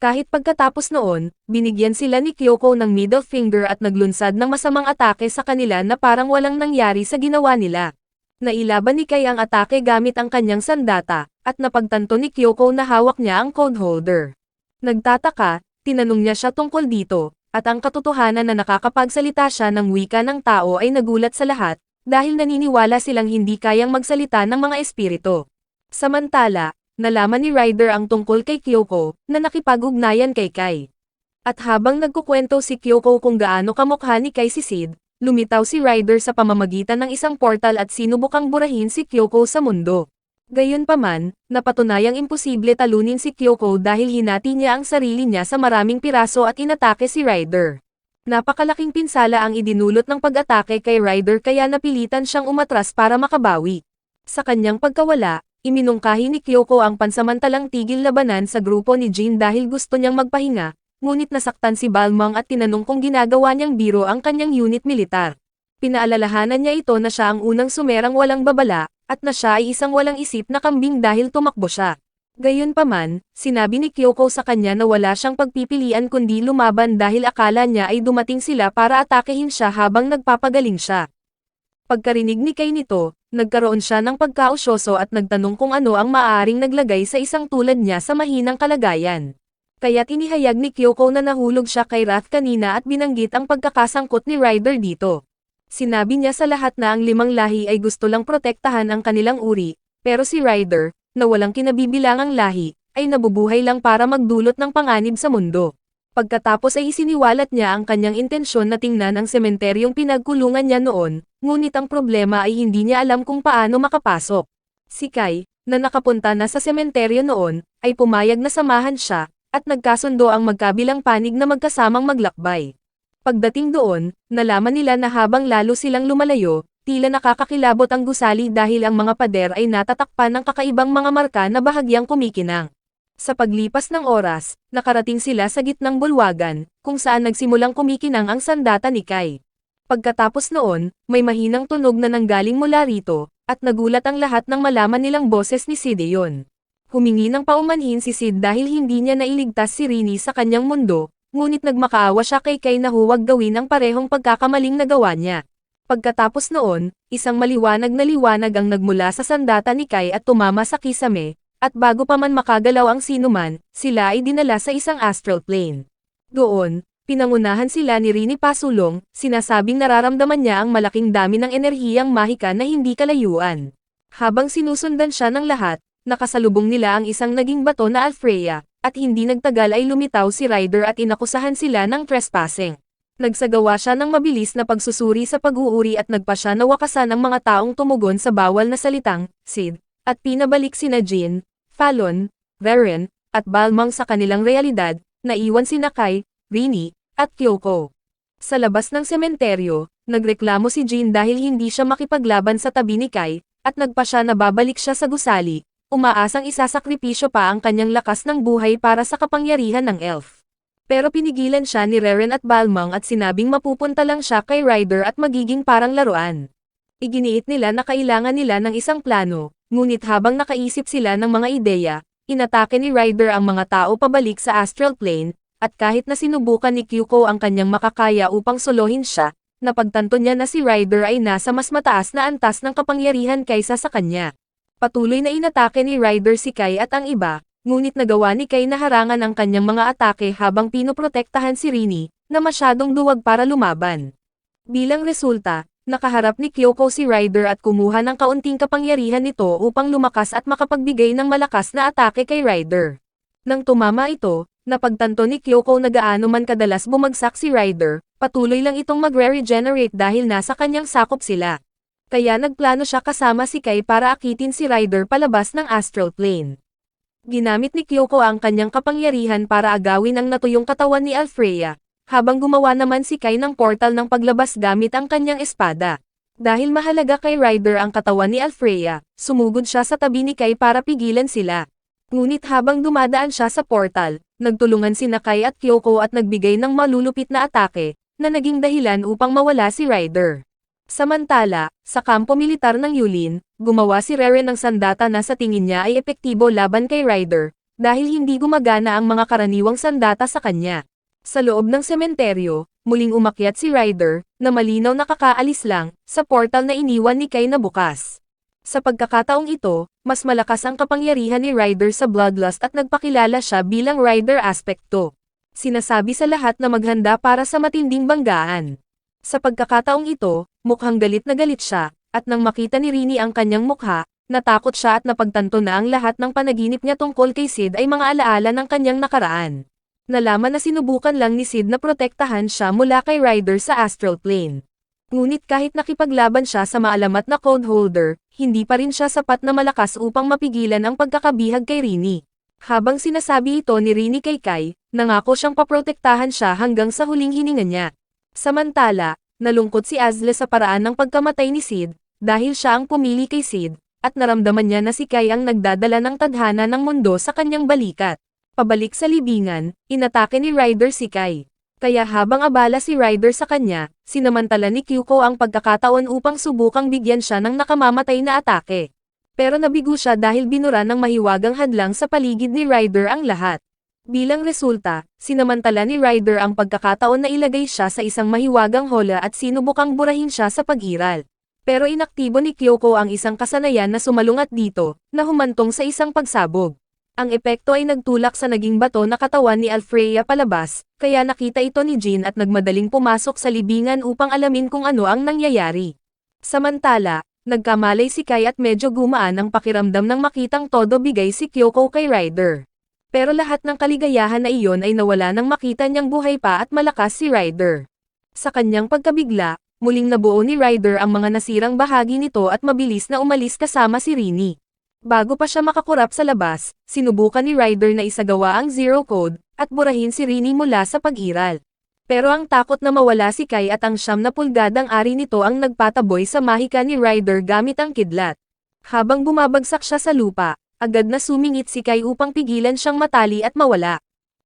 Kahit pagkatapos noon, binigyan sila ni Kyoko ng middle finger at naglunsad ng masamang atake sa kanila na parang walang nangyari sa ginawa nila. Nailaban ni Kai ang atake gamit ang kanyang sandata, at napagtanto ni Kyoko na hawak niya ang code holder. Nagtataka, Tinanong niya siya tungkol dito, at ang katotohanan na nakakapagsalita siya ng wika ng tao ay nagulat sa lahat, dahil naniniwala silang hindi kayang magsalita ng mga espiritu. Samantala, nalaman ni Ryder ang tungkol kay Kyoko, na nakipag-ugnayan kay Kai. At habang nagkukwento si Kyoko kung gaano kamukha ni Kai si Sid, lumitaw si Ryder sa pamamagitan ng isang portal at sinubukang burahin si Kyoko sa mundo. Gayunpaman, napatunayang imposible talunin si Kyoko dahil hinati niya ang sarili niya sa maraming piraso at inatake si Ryder. Napakalaking pinsala ang idinulot ng pag-atake kay Ryder kaya napilitan siyang umatras para makabawi. Sa kanyang pagkawala, iminungkahi ni Kyoko ang pansamantalang tigil labanan sa grupo ni Jin dahil gusto niyang magpahinga, ngunit nasaktan si Balmang at tinanong kung ginagawa niyang biro ang kanyang unit militar. Pinaalalahanan niya ito na siya ang unang sumerang walang babala, at na siya ay isang walang isip na kambing dahil tumakbo siya. Gayunpaman, sinabi ni Kyoko sa kanya na wala siyang pagpipilian kundi lumaban dahil akala niya ay dumating sila para atakehin siya habang nagpapagaling siya. Pagkarinig ni Kai nito, nagkaroon siya ng pagkausyoso at nagtanong kung ano ang maaaring naglagay sa isang tulad niya sa mahinang kalagayan. Kaya't inihayag ni Kyoko na nahulog siya kay Wrath kanina at binanggit ang pagkakasangkot ni Ryder dito. Sinabi niya sa lahat na ang 5 lahi ay gusto lang protektahan ang kanilang uri, pero si Ryder, na walang kinabibilangang lahi, ay nabubuhay lang para magdulot ng panganib sa mundo. Pagkatapos ay isiniwalat niya ang kanyang intensyon na tingnan ang sementeryong pinagkulungan niya noon, ngunit ang problema ay hindi niya alam kung paano makapasok. Si Kai, na nakapunta na sa sementeryo noon, ay pumayag na samahan siya, at nagkasundo ang magkabilang panig na magkasamang maglakbay. Pagdating doon, nalaman nila na habang lalo silang lumalayo, tila nakakakilabot ang gusali dahil ang mga pader ay natatakpan ng kakaibang mga marka na bahagyang kumikinang. Sa paglipas ng oras, nakarating sila sa gitnang bulwagan, kung saan nagsimulang kumikinang ang sandata ni Kai. Pagkatapos noon, may mahinang tunog na nanggaling mula rito, at nagulat ang lahat nang malaman nilang boses ni Sid iyon. Humingi ng paumanhin si Sid dahil hindi niya nailigtas si Rini sa kanyang mundo, ngunit nagmakaawa siya kay Kai na huwag gawin ang parehong pagkakamaling nagawa niya. Pagkatapos noon, isang maliwanag na liwanag ang nagmula sa sandata ni Kai at tumama sa kisame, at bago pa man makagalaw ang sinuman, sila ay dinala sa isang astral plane. Doon, pinangunahan sila ni Rini pasulong, sinasabing nararamdaman niya ang malaking dami ng enerhiyang mahika na hindi kalayuan. Habang sinusundan siya ng lahat, nakasalubong nila ang isang naging bato na Alfreya, at hindi nagtagal ay lumitaw si Ryder at inakusahan sila ng trespassing. Nagsagawa siya ng mabilis na pagsusuri sa pag-uuri at nagpa siya na wakasan ang mga taong tumugon sa bawal na salitang, Sid, at pinabalik sina Jin, Fallon, Varen, at Balmang sa kanilang realidad, naiwan sina Kai, Rini, at Kyoko. Sa labas ng sementeryo, nagreklamo si Jin dahil hindi siya makipaglaban sa tabi ni Kai, at nagpa siya na babalik siya sa gusali, umaasang isasakripisyo pa ang kanyang lakas ng buhay para sa kapangyarihan ng elf. Pero pinigilan siya ni Reren at Balmang at sinabing mapupunta lang siya kay Ryder at magiging parang laruan. Iginiit nila na kailangan nila ng isang plano, ngunit habang nakaisip sila ng mga ideya, inatake ni Ryder ang mga tao pabalik sa astral plane, at kahit na sinubukan ni Kyoko ang kanyang makakaya upang solohin siya, napagtanto niya na si Ryder ay nasa mas mataas na antas ng kapangyarihan kaysa sa kanya. Patuloy na inatake ni Ryder si Kai at ang iba, ngunit nagawa ni Kai na harangan ang kanyang mga atake habang pinoprotektahan si Rini, na masyadong duwag para lumaban. Bilang resulta, nakaharap ni Kyoko si Ryder at kumuha ng kaunting kapangyarihan nito upang lumakas at makapagbigay ng malakas na atake kay Ryder. Nang tumama ito, napagtanto ni Kyoko na gaano man kadalas bumagsak si Ryder, patuloy lang itong magre-regenerate dahil nasa kanyang sakop sila. Kaya nagplano siya kasama si Kai para akitin si Ryder palabas ng astral plane. Ginamit ni Kyoko ang kanyang kapangyarihan para agawin ang natuyong katawan ni Alfreya, habang gumawa naman si Kai ng portal ng paglabas gamit ang kanyang espada. Dahil mahalaga kay Ryder ang katawan ni Alfreya, sumugod siya sa tabi ni Kai para pigilan sila. Ngunit habang dumadaan siya sa portal, nagtulungan sina Kai at Kyoko at nagbigay ng malulupit na atake, na naging dahilan upang mawala si Ryder. Samantala, sa kampo militar ng Yulin, gumawa si Reren ng sandata na sa tingin niya ay epektibo laban kay Ryder, dahil hindi gumagana ang mga karaniwang sandata sa kanya. Sa loob ng sementeryo, muling umakyat si Ryder, na malinaw na kakaalis lang, sa portal na iniwan ni Kai na bukas. Sa pagkakataong ito, mas malakas ang kapangyarihan ni Ryder sa Bloodlust at nagpakilala siya bilang Ryder Aspecto. Sinasabi sa lahat na maghanda para sa matinding banggaan. Sa pagkakataong ito, mukhang galit na galit siya, at nang makita ni Rini ang kanyang mukha, natakot siya at napagtanto na ang lahat ng panaginip niya tungkol kay Sid ay mga alaala ng kanyang nakaraan. Nalaman na sinubukan lang ni Sid na protektahan siya mula kay Ryder sa astral plane. Ngunit kahit nakipaglaban siya sa maalamat na code holder, hindi pa rin siya sapat na malakas upang mapigilan ang pagkakabihag kay Rini. Habang sinasabi ito ni Rini kay Kai, nangako siyang paprotektahan siya hanggang sa huling hininga niya. Samantala, nalungkot si Azle sa paraan ng pagkamatay ni Sid, dahil siya ang pumili kay Sid, at naramdaman niya na si Kai ang nagdadala ng tadhana ng mundo sa kanyang balikat. Pabalik sa libingan, inatake ni Ryder si Kai. Kaya habang abala si Ryder sa kanya, sinamantala ni Kyuko ang pagkakataon upang subukang bigyan siya ng nakamamatay na atake. Pero nabigo siya dahil binura ng mahiwagang hadlang sa paligid ni Ryder ang lahat. Bilang resulta, sinamantala ni Ryder ang pagkakataon na ilagay siya sa isang mahiwagang hola at sinubukang burahin siya sa pag-iral. Pero inaktibo ni Kyoko ang isang kasanayan na sumalungat dito, na humantong sa isang pagsabog. Ang epekto ay nagtulak sa naging bato na katawan ni Alfreya palabas, kaya nakita ito ni Jin at nagmadaling pumasok sa libingan upang alamin kung ano ang nangyayari. Samantala, nagkamalay si Kai at medyo gumaan ang pakiramdam ng makitang todo bigay si Kyoko kay Ryder. Pero lahat ng kaligayahan na iyon ay nawala nang makita niyang buhay pa at malakas si Ryder. Sa kanyang pagkabigla, muling nabuo ni Ryder ang mga nasirang bahagi nito at mabilis na umalis kasama si Rini. Bago pa siya makakurap sa labas, sinubukan ni Ryder na isagawa ang Zero Code, at burahin si Rini mula sa pag-iral. Pero ang takot na mawala si Kai at ang 9 na pulgadang ari nito ang nagpataboy sa mahika ni Ryder gamit ang kidlat. Habang bumabagsak siya sa lupa, agad na sumingit si Kai upang pigilan siyang matali at mawala.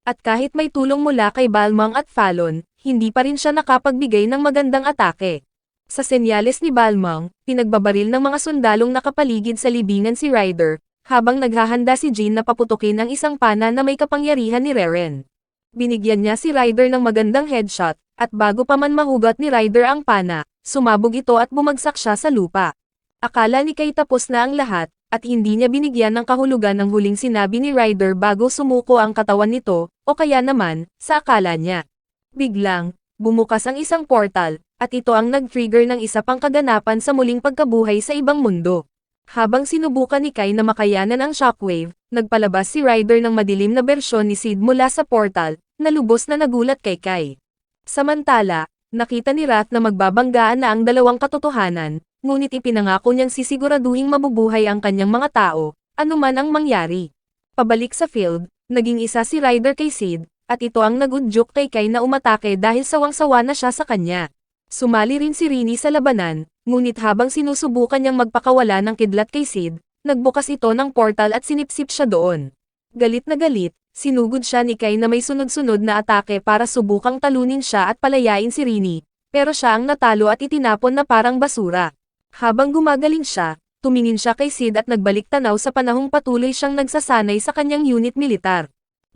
At kahit may tulong mula kay Balmang at Fallon, hindi pa rin siya nakapagbigay ng magandang atake. Sa senyales ni Balmang, pinagbabaril ng mga sundalong nakapaligid sa libingan si Ryder, habang naghahanda si Jin na paputukin ang isang pana na may kapangyarihan ni Reren. Binigyan niya si Ryder ng magandang headshot, at bago pa man mahugat ni Ryder ang pana, sumabog ito at bumagsak siya sa lupa. Akala ni Kai tapos na ang lahat, at hindi niya binigyan ng kahulugan ng huling sinabi ni Ryder bago sumuko ang katawan nito, o kaya naman, sa akala niya. Biglang, bumukas ang isang portal, at ito ang nag-trigger ng isa pang kaganapan sa muling pagkabuhay sa ibang mundo. Habang sinubukan ni Kai na makayanan ang shockwave, nagpalabas si Ryder ng madilim na bersyon ni Sid mula sa portal, na lubos na nagulat kay Kai. Samantala, nakita ni Wrath na magbabanggaan na ang dalawang katotohanan, ngunit ipinangako niyang sisiguraduhing mabubuhay ang kanyang mga tao, anuman ang mangyari. Pabalik sa field, naging isa si Ryder kay Sid, at ito ang nagudyok kay Kai na umatake dahil sawang-sawa na siya sa kanya. Sumali rin si Rini sa labanan, ngunit habang sinusubukan niyang magpakawala ng kidlat kay Sid, nagbukas ito ng portal at sinipsip siya doon. Galit na galit, sinugod siya ni Kai na may sunod-sunod na atake para subukang talunin siya at palayain si Rini, pero siya ang natalo at itinapon na parang basura. Habang gumagaling siya, tumingin siya kay Sid at nagbalik tanaw sa panahong patuloy siyang nagsasanay sa kanyang unit militar.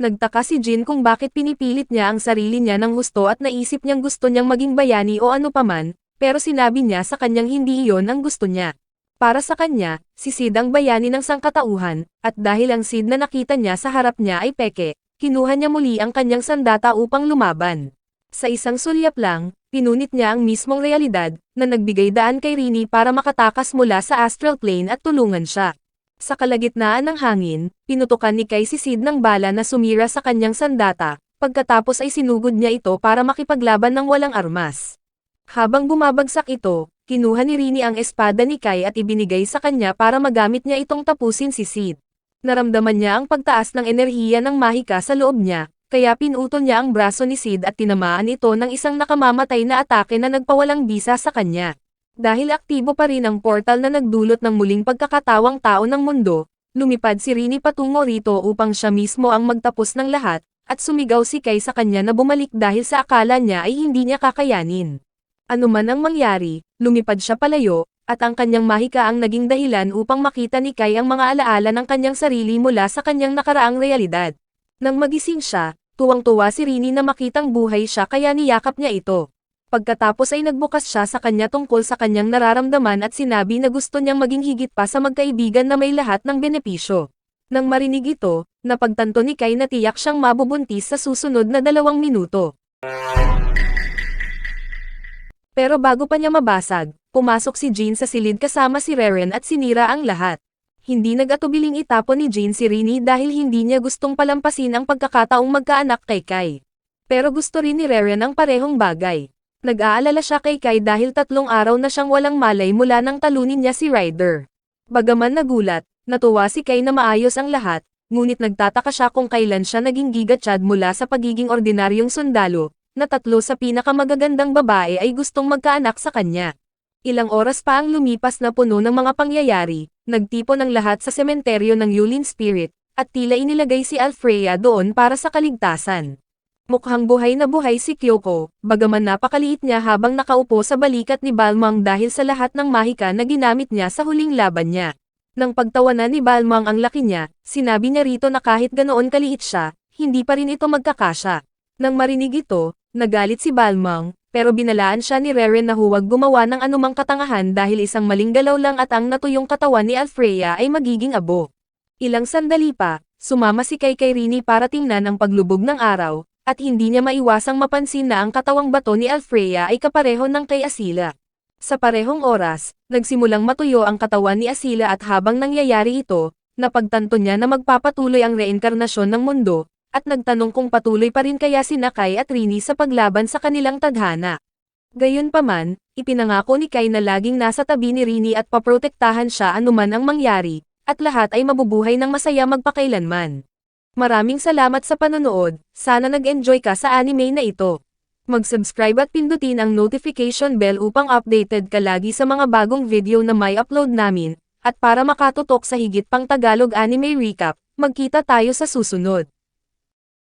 Nagtaka si Jin kung bakit pinipilit niya ang sarili niya ng husto at naisip niyang gusto niyang maging bayani o ano paman, pero sinabi niya sa kanyang hindi iyon ang gusto niya. Para sa kanya, si Sid ang bayani ng sangkatauhan, at dahil ang Sid na nakita niya sa harap niya ay peke, kinuha niya muli ang kanyang sandata upang lumaban. Sa isang sulyap lang, pinunit niya ang mismong realidad, na nagbigay daan kay Rini para makatakas mula sa astral plane at tulungan siya. Sa kalagitnaan ng hangin, pinutukan ni Kai si Sid ng bala na sumira sa kanyang sandata, pagkatapos ay sinugod niya ito para makipaglaban ng walang armas. Habang bumabagsak ito, kinuha ni Rini ang espada ni Kai at ibinigay sa kanya para magamit niya itong tapusin si Sid. Naramdaman niya ang pagtaas ng enerhiya ng mahika sa loob niya, kaya pinutol niya ang braso ni Sid at tinamaan ito ng isang nakamamatay na atake na nagpawalang bisa sa kanya. Dahil aktibo pa rin ang portal na nagdulot ng muling pagkakatawang tao ng mundo, lumipad si Rini patungo rito upang siya mismo ang magtapos ng lahat, at sumigaw si Kai sa kanya na bumalik dahil sa akala niya ay hindi niya kakayanin. Anuman ang mangyari, lumipad siya palayo, at ang kanyang mahika ang naging dahilan upang makita ni Kai ang mga alaala ng kanyang sarili mula sa kanyang nakaraang realidad. Nang magising siya, tuwang-tuwa si Rini na makitang buhay siya kaya niyakap niya ito. Pagkatapos ay nagbukas siya sa kanya tungkol sa kanyang nararamdaman at sinabi na gusto niyang maging higit pa sa magkaibigan na may lahat ng benepisyo. Nang marinig ito, napagtanto ni Kai na tiyak siyang mabubuntis sa susunod na 2 minuto. Pero bago pa niya mabasag, pumasok si Jean sa silid kasama si Reren at sinira ang lahat. Hindi nag-atubiling itapon ni Jean si Rini dahil hindi niya gustong palampasin ang pagkakataong magkaanak kay Kai. Pero gusto rin ni Reren ang parehong bagay. Nag-aalala siya kay Kai dahil 3 araw na siyang walang malay mula nang talunin niya si Ryder. Bagaman nagulat, natuwa si Kai na maayos ang lahat, ngunit nagtataka siya kung kailan siya naging giga-chad mula sa pagiging ordinaryong sundalo, na 3 sa pinakamagagandang babae ay gustong magkaanak sa kanya. Ilang oras pa ang lumipas na puno ng mga pangyayari, nagtipon ang lahat sa sementeryo ng Yulin Spirit, at tila inilagay si Alfreya doon para sa kaligtasan. Mukhang buhay na buhay si Kyoko, bagaman napakaliit niya habang nakaupo sa balikat ni Balmang dahil sa lahat ng mahika na ginamit niya sa huling laban niya. Nang pagtawanan ni Balmang ang laki niya, sinabi niya rito na kahit ganoon kaliit siya, hindi pa rin ito magkakasya. Nang marinig ito, nagalit si Balmang, pero binalaan siya ni Reren na huwag gumawa ng anumang katangahan dahil isang maling galaw lang at ang natuyong katawan ni Alfreya ay magiging abo. Ilang sandali pa, sumama si Kai kay Rini para tingnan ang paglubog ng araw, at hindi niya maiwasang mapansin na ang katawang bato ni Alfreya ay kapareho ng kay Asila. Sa parehong oras, nagsimulang matuyo ang katawan ni Asila at habang nangyayari ito, napagtanto niya na magpapatuloy ang reinkarnasyon ng mundo, at nagtanong kung patuloy pa rin kaya sina Kai at Rini sa paglaban sa kanilang tadhana. Gayunpaman, ipinangako ni Kai na laging nasa tabi ni Rini at paprotektahan siya anuman ang mangyari, at lahat ay mabubuhay ng masaya magpakailanman. Maraming salamat sa panonood, sana nag-enjoy ka sa anime na ito. Mag-subscribe at pindutin ang notification bell upang updated ka lagi sa mga bagong video na may upload namin, at para makatutok sa higit pang Tagalog anime recap, magkita tayo sa susunod.